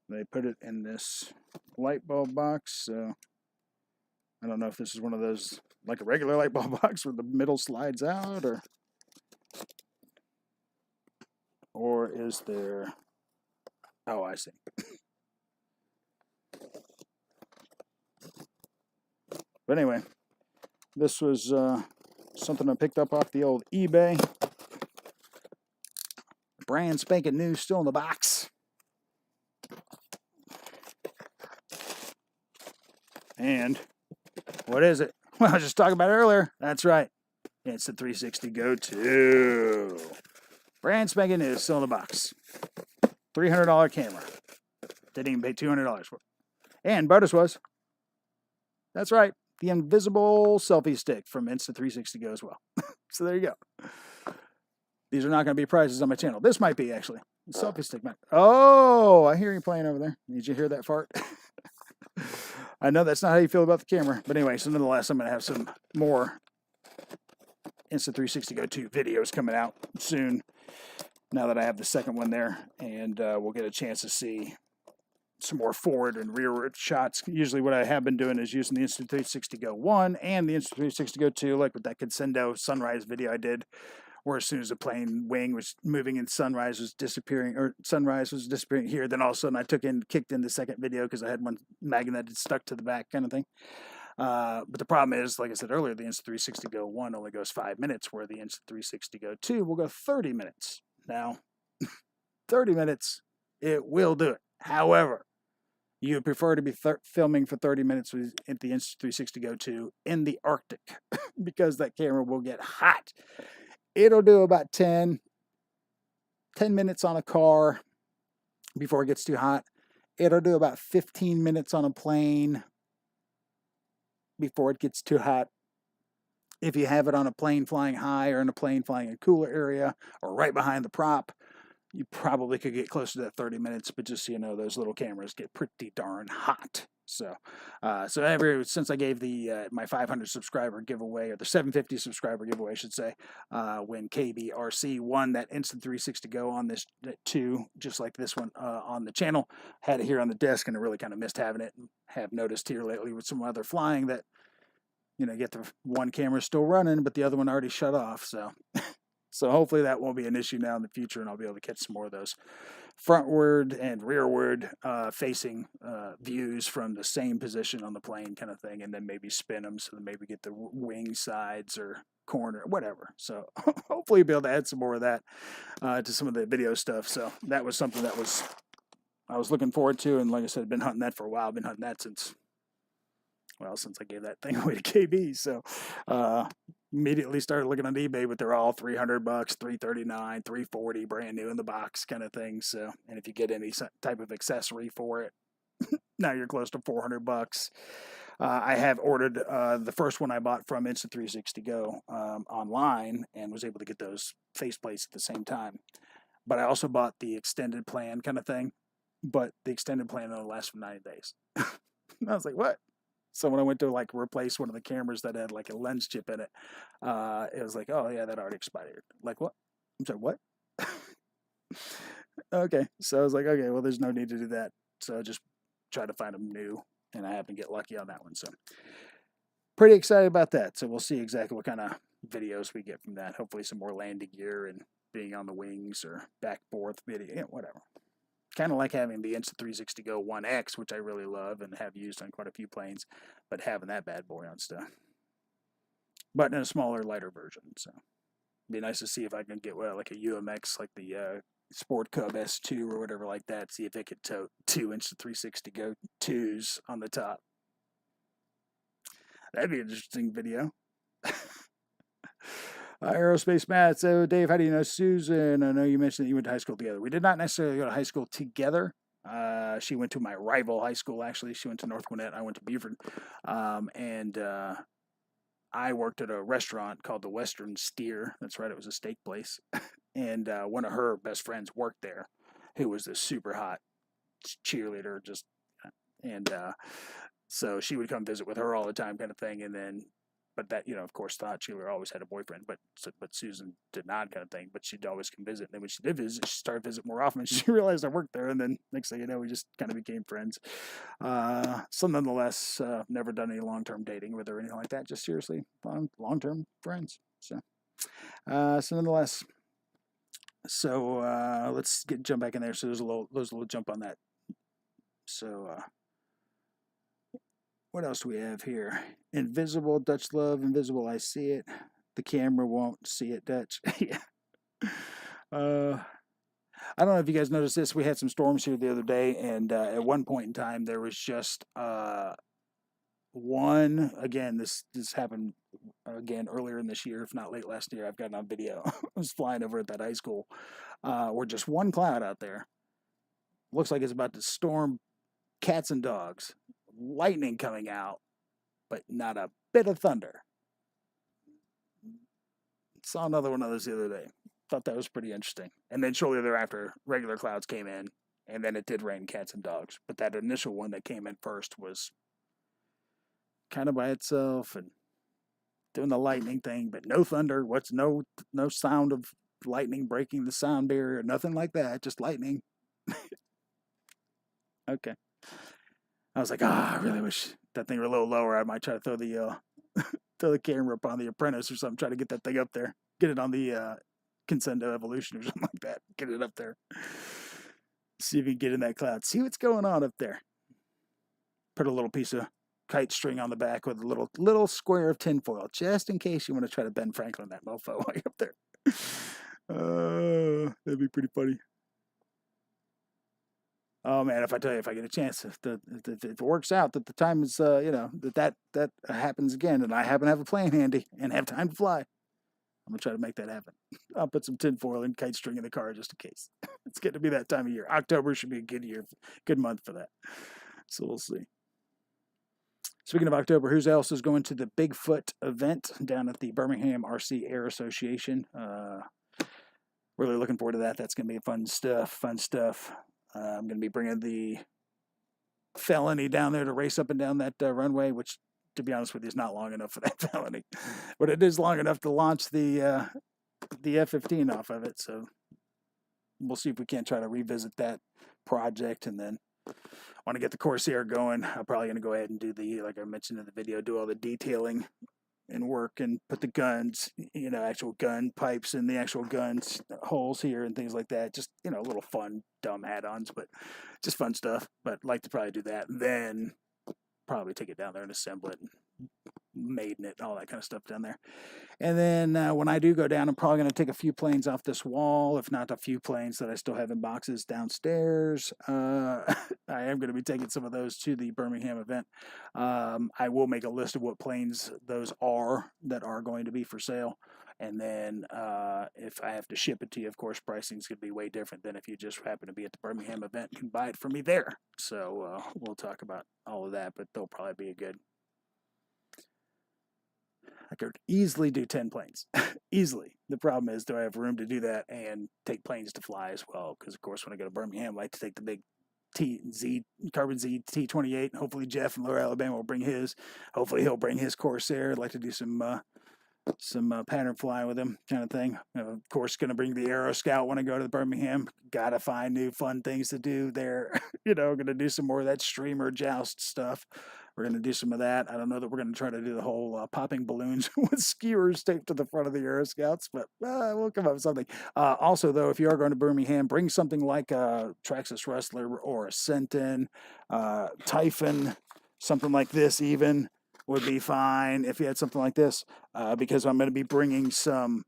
They put it in this light bulb box, so I don't know if this is one of those, like a regular light bulb box where the middle slides out, or is there, oh, I see. But anyway, this was something I picked up off the old eBay. Brand spanking new, still in the box. And what is it? Well, I was just talking about it earlier. That's right. It's the 360 Go 2. Brand spanking new, still in the box. $300 camera. Didn't even pay $200 for it. And bonus was, that's right, the invisible selfie stick from Insta360 Go as well. So there you go. These are not going to be prizes on my channel. This might be, actually. The selfie stick might. Oh, I hear you playing over there. Did you hear that fart? I know that's not how you feel about the camera. But anyway, so nonetheless, I'm going to have some more Insta360 Go 2 videos coming out soon. Now that I have the second one there. And we'll get a chance to see some more forward and rearward shots. Usually what I have been doing is using the Insta360 Go 1 and the Insta360 Go 2, like with that Consendo sunrise video I did, where as soon as the plane wing was moving and sunrise was disappearing here, then all of a sudden I kicked in the second video because I had one magnet that stuck to the back kind of thing. But the problem is, like I said earlier, the Insta360 Go 1 only goes 5 minutes, where the Insta360 Go 2 will go 30 minutes. Now, 30 minutes, it will do it. However, you would prefer to be filming for 30 minutes with the Insta360 Go 2 in the Arctic because that camera will get hot. It'll do about 10 minutes on a car before it gets too hot. It'll do about 15 minutes on a plane before it gets too hot. If you have it on a plane flying high or in a plane flying in a cooler area or right behind the prop, you probably could get closer to that 30 minutes, but just so you know, those little cameras get pretty darn hot. So, since I gave the my 500 subscriber giveaway, or the 750 subscriber giveaway, I should say, when KBRC won that Insta360 Go on this 2, just like this one on the channel, had it here on the desk, and I really kind of missed having it. And have noticed here lately with some other flying that, you know, get the one camera still running, but the other one already shut off. So. So hopefully that won't be an issue now in the future, and I'll be able to catch some more of those frontward and rearward facing views from the same position on the plane kind of thing, and then maybe spin them so that maybe get the wing sides or corner, whatever. So hopefully you'll be able to add some more of that to some of the video stuff. So that was something that I was looking forward to, and like I said, I've been hunting that for a while. I've been hunting that since I gave that thing away to KB. So immediately started looking on eBay, but they're all $300, $339, $340, brand new in the box kind of thing. So, and if you get any type of accessory for it, now you're close to $400. I have ordered the first one I bought from Insta360 Go online, and was able to get those faceplates at the same time. But I also bought the extended plan kind of thing, but the extended plan only lasts for 90 days. And I was like, what? So when I went to like replace one of the cameras that had like a lens chip in it, it was like, oh yeah, that already expired. Like what? I'm sorry, what? Okay. So I was like, okay, well, there's no need to do that. So I just try to find them new, and I happen to get lucky on that one. So pretty excited about that. So we'll see exactly what kind of videos we get from that. Hopefully some more landing gear and being on the wings or back forth video, whatever. Kind of like having the Insta360 Go 1X, which I really love and have used on quite a few planes, but having that bad boy on stuff. But in a smaller, lighter version. So it'd be nice to see if I can get like a UMX, like the Sport Cub S2 or whatever like that. See if it could tote 2 Insta360 Go 2s on the top. That'd be an interesting video. Aerospace Matt. So, Dave, how do you know Susan? I know you mentioned that you went to high school together. We did not necessarily go to high school together. She went to my rival high school, actually. She went to North Gwinnett. I went to Beaufort. And I worked at a restaurant called the Western Steer. That's right, it was a steak place. And one of her best friends worked there, who was this super hot cheerleader. So she would come visit with her all the time kind of thing. And then, but that, of course, the hot cheerleader always had a boyfriend, but Susan did not kind of thing, but she'd always come visit. And then when she did visit, she started visiting more often. She realized I worked there. And then next thing you know, we just kind of became friends. So nonetheless, never done any long-term dating with her or anything like that. Just seriously, long-term friends. So nonetheless, so let's jump back in there. So there's a little jump on that. So, what else do we have here? Invisible, Dutch Love, Invisible, I see it. The camera won't see it, Dutch. Yeah. I don't know if you guys noticed this. We had some storms here the other day, and at one point in time, there was just one. Again, this happened again earlier in this year, if not late last year. I've got it on video. I was flying over at that high school, where just one cloud out there, looks like it's about to storm cats and dogs. Lightning coming out, but not a bit of thunder. Saw another one of those the other day. Thought that was pretty interesting. And then shortly thereafter, regular clouds came in, and then it did rain cats and dogs. But that initial one that came in first was kind of by itself and doing the lightning thing, but no thunder. No sound of lightning breaking the sound barrier, nothing like that. Just lightning. Okay. I was like, I really wish that thing were a little lower. I might try to throw the throw the camera up on the Apprentice or something. Try to get that thing up there. Get it on the Consendo Evolution or something like that. Get it up there. See if you can get in that cloud. See what's going on up there. Put a little piece of kite string on the back with a little square of tinfoil, just in case you want to try to Ben Franklin that mofo while you're up there. That'd be pretty funny. Oh man, if I tell you, if I get a chance, if it works out that the time is, that happens again, and I happen to have a plane handy and have time to fly, I'm gonna try to make that happen. I'll put some tinfoil and kite string in the car just in case. It's getting to be that time of year. October should be a good month for that. So we'll see. Speaking of October, who else is going to the Bigfoot event down at the Birmingham RC Air Association? Really looking forward to that. That's going to be fun stuff. I'm going to be bringing the Felony down there to race up and down that runway, which, to be honest with you, is not long enough for that Felony. But it is long enough to launch the F-15 off of it. So we'll see if we can't try to revisit that project, and then want to get the Corsair going. I'm probably going to go ahead and do like I mentioned in the video, do all the detailing and work and put the guns, actual gun pipes in the actual guns holes here and things like that. Just, little fun, dumb add-ons, but just fun stuff. But I'd like to probably do that. Then probably take it down there and assemble it, and maiden it, all that kind of stuff down there. And then when I do go down, I'm probably going to take a few planes off this wall, if not a few planes that I still have in boxes downstairs. I am going to be taking some of those to the Birmingham event. I will make a list of what planes those are that are going to be for sale. And then if I have to ship it to you, of course, pricing is going to be way different than if you just happen to be at the Birmingham event and can buy it from me there. So we'll talk about all of that, but they'll probably be a good. I could easily do 10 planes. Easily. The problem is, do I have room to do that and take planes to fly as well? Because, of course, when I go to Birmingham, I like to take the big Carbon Z T-28. Hopefully Jeff from Lower Alabama will bring his. Hopefully he'll bring his Corsair. I'd like to do some pattern flying with him, kind of thing. Of course, going to bring the Aero Scout when I go to Birmingham. Got to find new fun things to do there. Going to do some more of that streamer joust stuff. We're going to do some of that. I don't know that we're going to try to do the whole popping balloons with skewers taped to the front of the Aero Scouts, but we'll come up with something. Also, though, if you are going to Birmingham, bring something like a Traxxas Rustler or a Centon, Typhon, something like this even would be fine if you had something like this, because I'm going to be bringing some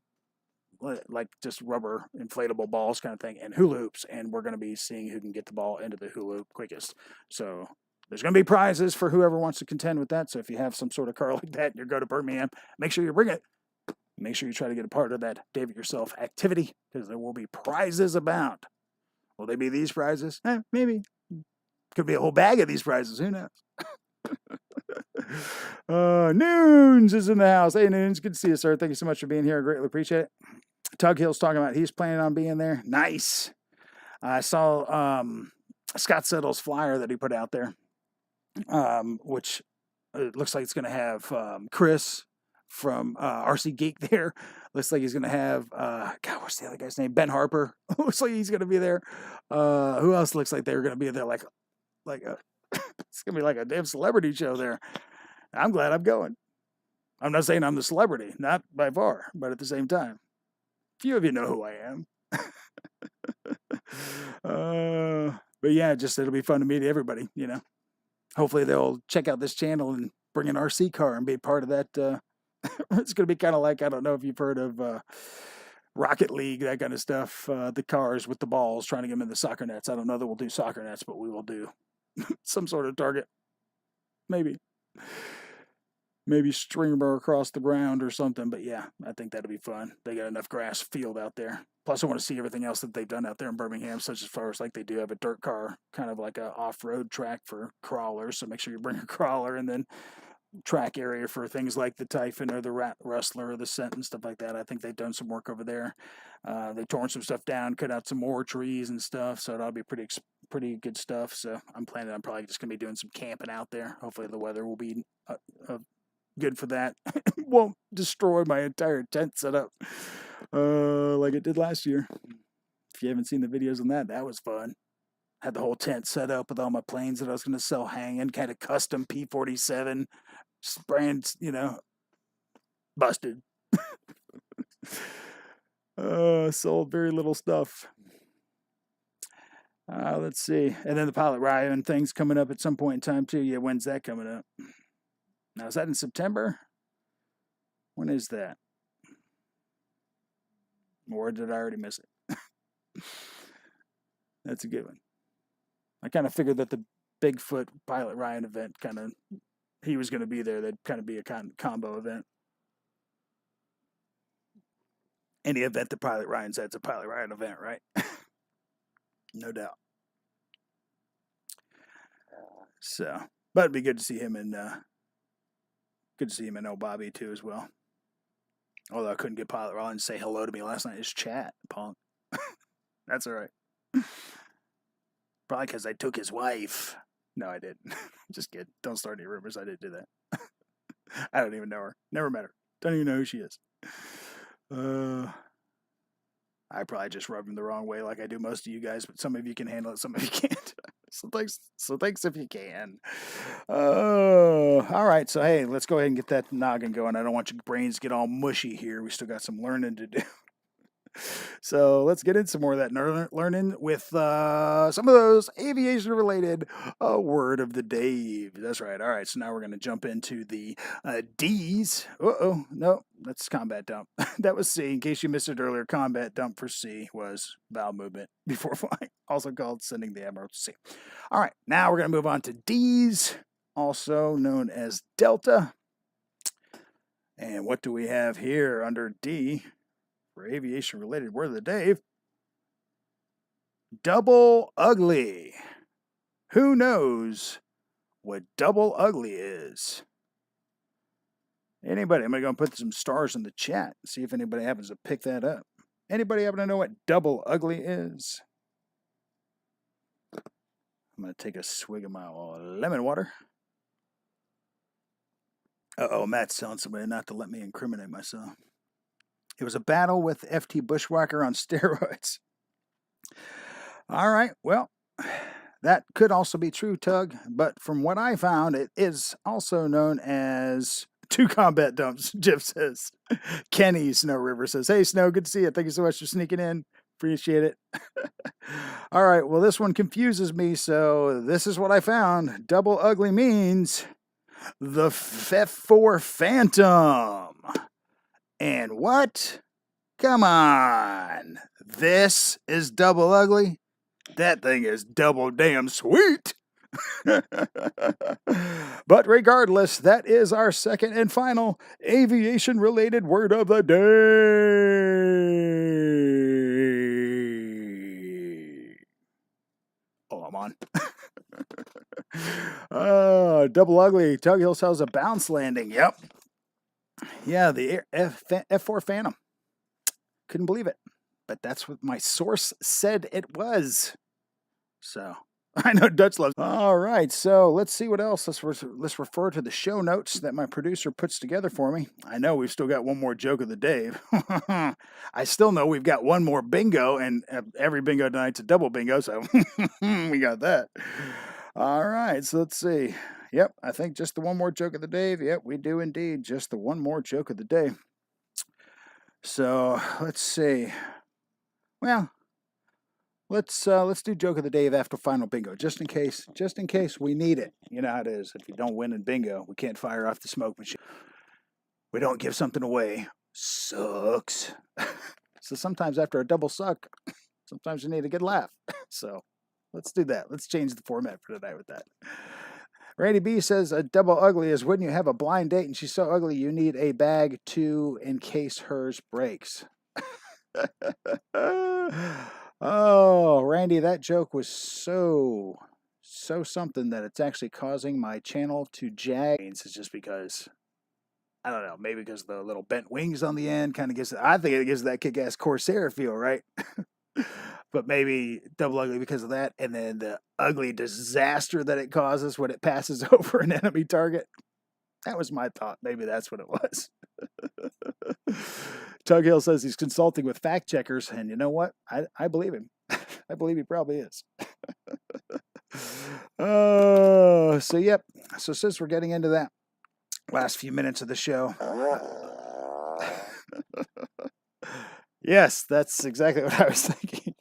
like just rubber inflatable balls kind of thing and hula hoops, and we're going to be seeing who can get the ball into the hula hoop quickest. So there's going to be prizes for whoever wants to contend with that. So if you have some sort of car like that and you go to Birmingham, make sure you bring it. Make sure you try to get a part of that David Yourself activity, because there will be prizes abound. Will they be these prizes? Maybe. Could be a whole bag of these prizes. Who knows? Noons is in the house. Hey, Noons. Good to see you, sir. Thank you so much for being here. I greatly appreciate it. Tug Hill's talking about he's planning on being there. Nice. I saw Scott Settle's flyer that he put out there, which it looks like it's going to have Chris from RC Geek there. Looks like he's going to have, what's the other guy's name? Ben Harper. Looks like he's going to be there. Who else looks like they're going to be there? It's going to be like a damn celebrity show there. I'm glad I'm going. I'm not saying I'm the celebrity, not by far, but at the same time, few of you know who I am. But yeah, it'll be fun to meet everybody, Hopefully they'll check out this channel and bring an RC car and be part of that. It's going to be kind of like, I don't know if you've heard of Rocket League, that kind of stuff. The cars with the balls, trying to get them in the soccer nets. I don't know that we'll do soccer nets, but we will do some sort of target. Maybe. maybe streamer across the ground or something. But yeah, I think that'll be fun. They got enough grass field out there. Plus, I want to see everything else that they've done out there in Birmingham, such as far as like they do have a dirt car, kind of like a off-road track for crawlers. So make sure you bring a crawler, and then track area for things like the Typhon or the Rustler or the Scent and stuff like that. I think they've done some work over there. They've torn some stuff down, cut out some more trees and stuff, so that'll be pretty good stuff. So I'm planning on probably just gonna be doing some camping out there. Hopefully the weather will be good for that. Won't destroy my entire tent setup like it did last year. If you haven't seen the videos on that, that was fun. Had the whole tent set up with all my planes that I was going to sell hanging, kind of custom P-47 brand, busted. Sold very little stuff. Let's see. And then the Pilot Ryan thing's coming up at some point in time too. Yeah, when's that coming up? Now, is that in September? When is that? Or did I already miss it? That's a good one. I kind of figured that the Bigfoot Pilot Ryan event he was going to be there. That'd kind of be a combo event. Any event that Pilot Ryan's at's a Pilot Ryan event, right? No doubt. So, but it'd be good to see him in old Bobby too as well. Although I couldn't get Pilot Ryan to say hello to me last night in his chat, punk. That's all right. Probably because I took his wife. No, I didn't. Just kidding. Don't start any rumors. I didn't do that. I don't even know her. Never met her. Don't even know who she is. I probably just rubbed him the wrong way like I do most of you guys, but some of you can handle it, some of you can't. So thanks if you can. All right. So, hey, let's go ahead and get that noggin going. I don't want your brains to get all mushy here. We still got some learning to do. So let's get into some more of that learning with some of those aviation-related word of the day. That's right. All right. So now we're going to jump into the D's. No, that's combat dump. That was C. In case you missed it earlier, combat dump for C was valve movement before flying, also called sending the admiral to sea. All right. Now we're going to move on to D's, also known as Delta. And what do we have here under D? For aviation-related word of the day, double ugly. Who knows what double ugly is? Anybody? I'm going to put some stars in the chat, see if anybody happens to pick that up. Anybody happen to know what double ugly is? I'm going to take a swig of my lemon water. Matt's telling somebody not to let me incriminate myself. It was a battle with FT Bushwhacker on steroids. All right, well, that could also be true, Tug, but from what I found, it is also known as two combat dumps, Jeff says. Kenny Snow River says, hey, Snow, good to see you. Thank you so much for sneaking in. Appreciate it. All right, well, this one confuses me, so this is what I found. Double ugly means the F4 Phantom. And what? Come on. This is double ugly? That thing is double damn sweet. But regardless, that is our second and final aviation-related word of the day. Oh, I'm on. Double ugly. Tug Hill sells a bounce landing. Yep. Yeah, the F4 Phantom. Couldn't believe it. But that's what my source said it was. So, I know Dutch loves. All right, so let's see what else. Let's refer to the show notes that my producer puts together for me. I know we've still got one more joke of the day. I still know we've got one more bingo, and every bingo tonight's a double bingo, so we got that. All right, so let's see. Yep, I think just the one more joke of the day. Yep, we do indeed. Just the one more joke of the day. So, let's see. Well, let's do joke of the day after final bingo, just in case we need it. You know how it is. If you don't win in bingo, we can't fire off the smoke machine. We don't give something away. Sucks. So sometimes after a double suck, sometimes you need a good laugh. So let's do that. Let's change the format for tonight with that. Randy B says a double ugly is when you have a blind date and she's so ugly you need a bag too in case hers breaks. Oh, Randy, that joke was so something that it's actually causing my channel to jag. It's just because, I don't know, maybe because the little bent wings on the end kind of gives, I think it gives that kick-ass Corsair feel, right? But maybe double ugly because of that, and then the ugly disaster that it causes when it passes over an enemy target. That was my thought. Maybe that's what it was. Tug Hill says he's consulting with fact checkers, and you know what? I believe him. I believe he probably is. So yep. So since we're getting into that last few minutes of the show, yes, that's exactly what I was thinking.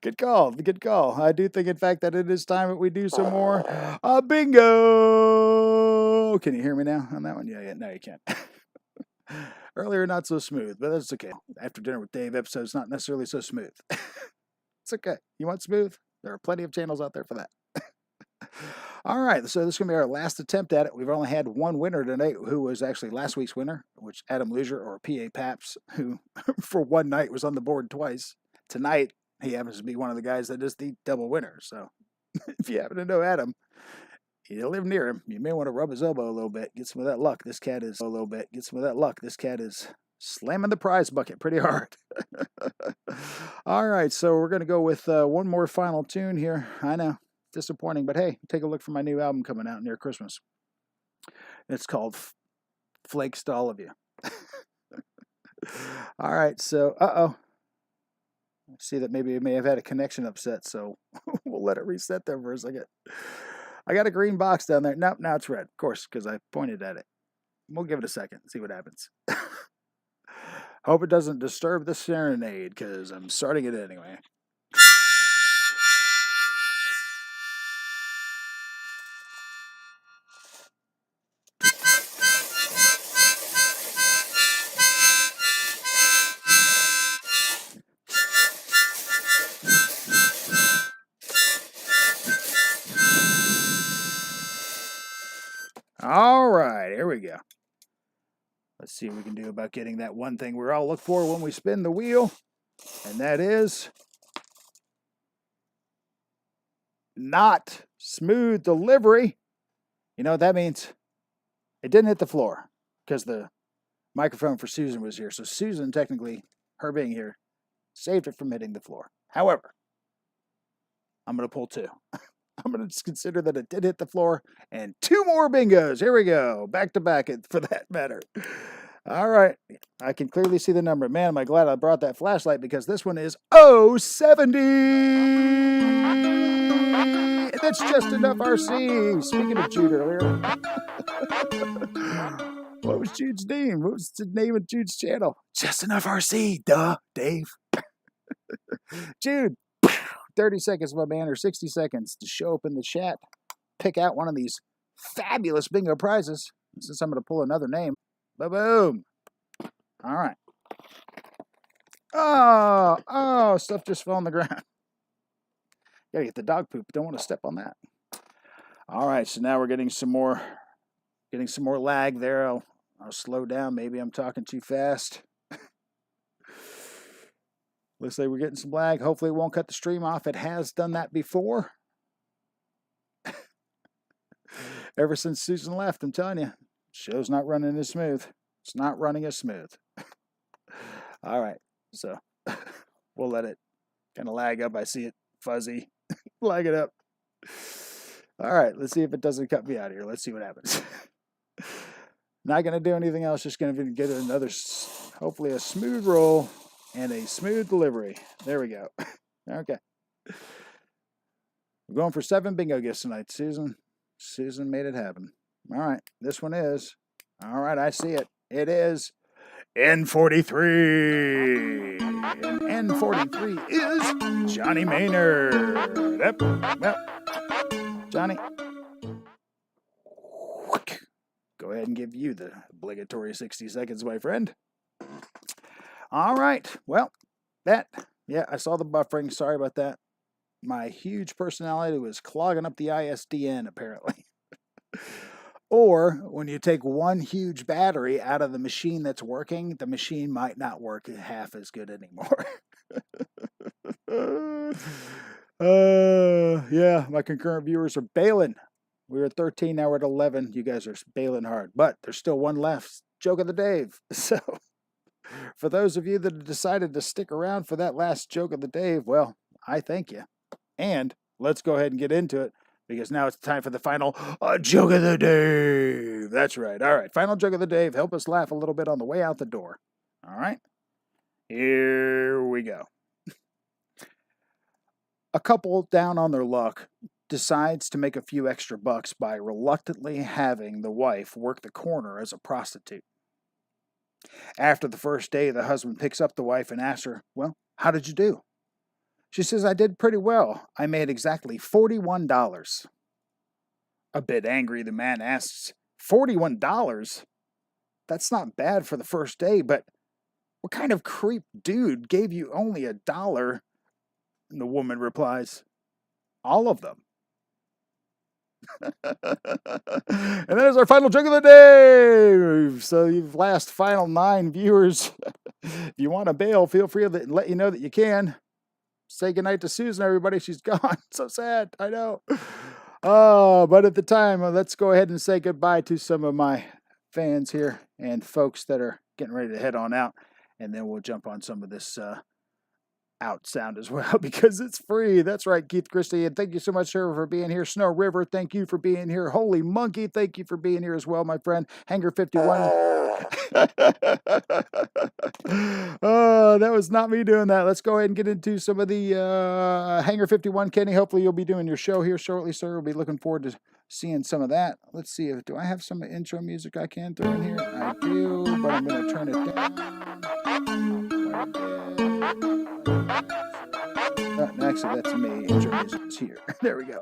Good call. Good call. I do think, in fact, that it is time that we do some more bingo. Can you hear me now on that one? Yeah, no, you can't. Earlier, not so smooth, but that's okay. After Dinner with Dave episode's not necessarily so smooth. It's okay. You want smooth? There are plenty of channels out there for that. All right, so this is going to be our last attempt at it. We've only had one winner tonight, who was actually last week's winner, which Adam Leisure, or PA Paps, who for one night was on the board twice. Tonight, he happens to be one of the guys that is the double winner. So if you happen to know Adam, you live near him, you may want to rub his elbow a little bit, get some of that luck. This cat is slamming the prize bucket pretty hard. All right, so we're going to go with one more final tune here. I know, disappointing, but hey, take a look for my new album coming out near Christmas. It's called Flakes to All of You. All right, so, I see that maybe it may have had a connection upset, so we'll let it reset there for a second. I got a green box down there. Nope, now it's red, of course, because I pointed at it. We'll give it a second, see what happens. Hope it doesn't disturb the serenade, because I'm starting it anyway. All right, here we go. Let's see what we can do about getting that one thing we all look for when we spin the wheel, and that is not smooth delivery. You know what that means? It didn't hit the floor because the microphone for Susan was here. So Susan, technically, her being here, saved it from hitting the floor. However, I'm going to pull two. I'm going to just consider that it did hit the floor, and two more bingos. Here we go. Back to back, for that matter. All right. I can clearly see the number. Man, am I glad I brought that flashlight, because this one is 070. That's just enough RC. Speaking of Jude earlier. What was Jude's name? What was the name of Jude's channel? Just Enough RC. Duh, Dave. Jude. 30 seconds, my man, or 60 seconds to show up in the chat, pick out one of these fabulous bingo prizes. Since I'm going to pull another name. Ba-boom. All right. Oh, stuff just fell on the ground. Gotta get the dog poop. Don't want to step on that. All right, so now we're getting some more lag there. I'll slow down. Maybe I'm talking too fast. Looks like we're getting some lag. Hopefully it won't cut the stream off. It has done that before. Ever since Susan left, I'm telling you, show's not running as smooth. It's not running as smooth. All right, so we'll let it kind of lag up. I see it fuzzy. Lag it up. All right, let's see if it doesn't cut me out here. Let's see what happens. Not going to do anything else. Just going to get another, hopefully a smooth roll. And a smooth delivery. There we go. Okay. We're going for 7 bingo gifts tonight, Susan. Susan made it happen. All right. This one is. All right. I see it. It is N43. And N43 is Johnny Maynard. Yep. Johnny. Go ahead and give you the obligatory 60 seconds, my friend. All right. Well, I saw the buffering. Sorry about that. My huge personality was clogging up the ISDN, apparently. Or when you take one huge battery out of the machine that's working, the machine might not work half as good anymore. Yeah, my concurrent viewers are bailing. We were at 13, now we're at 11. You guys are bailing hard, but there's still one left. Joke of the Dave. So, for those of you that have decided to stick around for that last joke of the Dave, well, I thank you. And let's go ahead and get into it, because now it's time for the final joke of the Dave. That's right. All right, final joke of the Dave. Help us laugh a little bit on the way out the door. All right, here we go. A couple down on their luck decides to make a few extra bucks by reluctantly having the wife work the corner as a prostitute. After the first day, the husband picks up the wife and asks her, "Well, how did you do?" She says, "I did pretty well. I made exactly $41. A bit angry, the man asks, $41? That's not bad for the first day, but what kind of creep dude gave you only $1? And the woman replies, "All of them." And that is our final joke of the day. So you've last final 9 viewers. If you want to bail, feel free to let you know that you can. Say goodnight to Susan, everybody. She's gone. So sad. I know. But at the time, let's go ahead and say goodbye to some of my fans here and folks that are getting ready to head on out. And then we'll jump on some of this out sound as well, because it's free. That's right, Keith Christie. And thank you so much, sir, for being here. Snow River, thank you for being here. Holy Monkey, thank you for being here as well, my friend. Hanger 51. That was not me doing that. Let's go ahead and get into some of the Hanger 51. Kenny, hopefully you'll be doing your show here shortly, sir. We'll be looking forward to seeing some of that. Let's see, do I have some intro music I can throw in here? I do, but I'm going to turn it down. Actually, that's me. Intro music is here. There we go.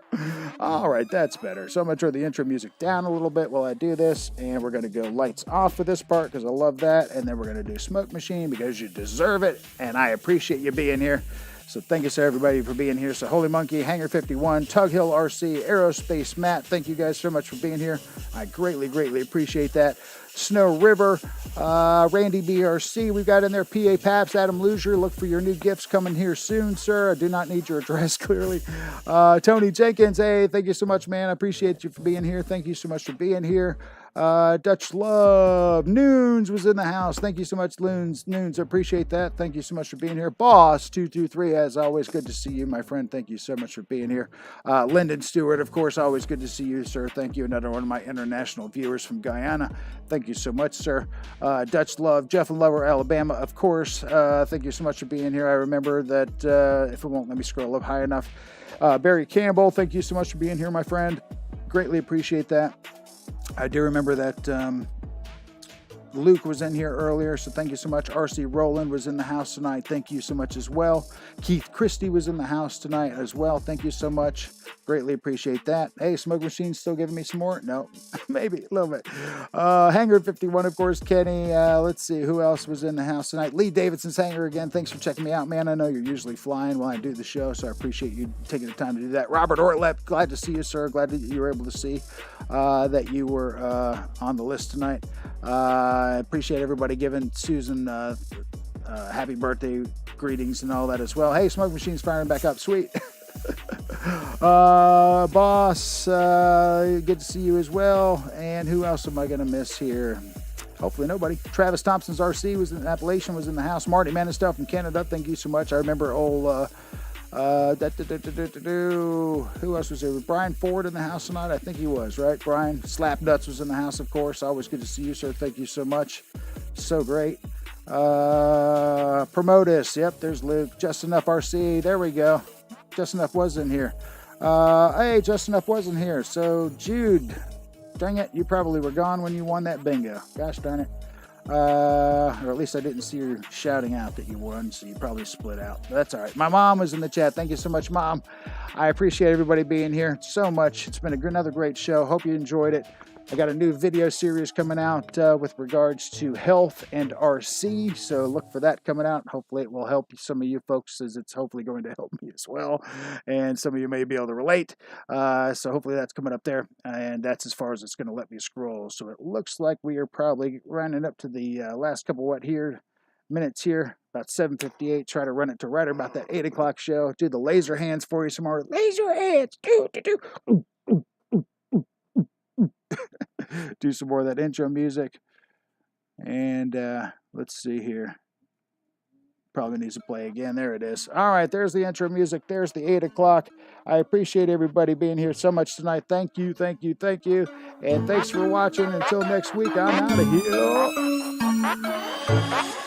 All right, that's better. So I'm going to turn the intro music down a little bit while I do this, and we're going to go lights off for this part because I love that, and then we're going to do Smoke Machine because you deserve it, and I appreciate you being here. So thank you, sir, everybody, for being here. So Holy Monkey, Hanger 51, Tug Hill RC, Aerospace Matt, thank you guys so much for being here. I greatly, greatly appreciate that. Snow River, Randy BRC, we've got in there, PA Paps, Adam Luzier, look for your new gifts coming here soon, sir. I do not need your address, clearly. Tony Jenkins, hey, thank you so much, man. I appreciate you for being here. Thank you so much for being here. Dutch Love, Noons was in the house. Thank you so much, Noons. I appreciate that. Thank you so much for being here. Boss 223, as always, good to see you, my friend. Thank you so much for being here. Lyndon Stewart, of course, always good to see you, sir. Thank you. Another one of my international viewers from Guyana. Thank you so much, sir. Dutch Love, Jeff and Lover, Alabama, of course. Thank you so much for being here. I remember that, if it won't let me scroll up high enough. Barry Campbell, thank you so much for being here, my friend. Greatly appreciate that. I do remember that Luke was in here earlier, so thank you so much. RC Roland was in the house tonight. Thank you so much as well. Keith Christie was in the house tonight as well. Thank you so much. Greatly appreciate that. Hey, Smoke Machine's still giving me some more? No, maybe a little bit. Hanger 51, of course, Kenny. Let's see, who else was in the house tonight? Lee Davidson's Hanger again. Thanks for checking me out, man. I know you're usually flying when I do the show, so I appreciate you taking the time to do that. Robert Ortlep, glad to see you, sir. Glad that you were able to see that you were on the list tonight. I appreciate everybody giving Susan happy birthday greetings and all that as well. Hey, Smoke Machine's firing back up. Sweet. Boss, good to see you as well. And who else am I going to miss here? Hopefully nobody. Travis Thompson's RC was in Appalachian, was in the house. Marty Manistow from Canada, thank you so much. I remember old... who else was there? Was Brian Ford in the house tonight? I think he was, right? Brian Slapnuts was in the house, of course. Always good to see you, sir. Thank you so much. So great. Promotus. Yep, there's Luke. Just Enough RC. There we go. Just Enough was in here. Hey, Just Enough was in here. So, Jude. Dang it. You probably were gone when you won that bingo. Gosh darn it. Or at least I didn't see you shouting out that you won, so you probably split out. But that's all right. My mom was in the chat. Thank you so much, Mom. I appreciate everybody being here so much. It's been another great show. Hope you enjoyed it. I got a new video series coming out with regards to health and RC, so look for that coming out. Hopefully it will help some of you folks, as it's hopefully going to help me as well, and some of you may be able to relate. So hopefully that's coming up there, and that's as far as it's going to let me scroll. So it looks like we are probably running up to the last couple minutes here, about 7:58. Try to run it to right about that 8 o'clock show. Do the laser hands for you some more. Laser hands. Do some more of that intro music. And let's see here. Probably needs to play again. There it is. All right, there's the intro music. There's the 8 o'clock. I appreciate everybody being here so much tonight. Thank you, thank you, thank you. And thanks for watching. Until next week, I'm out of here.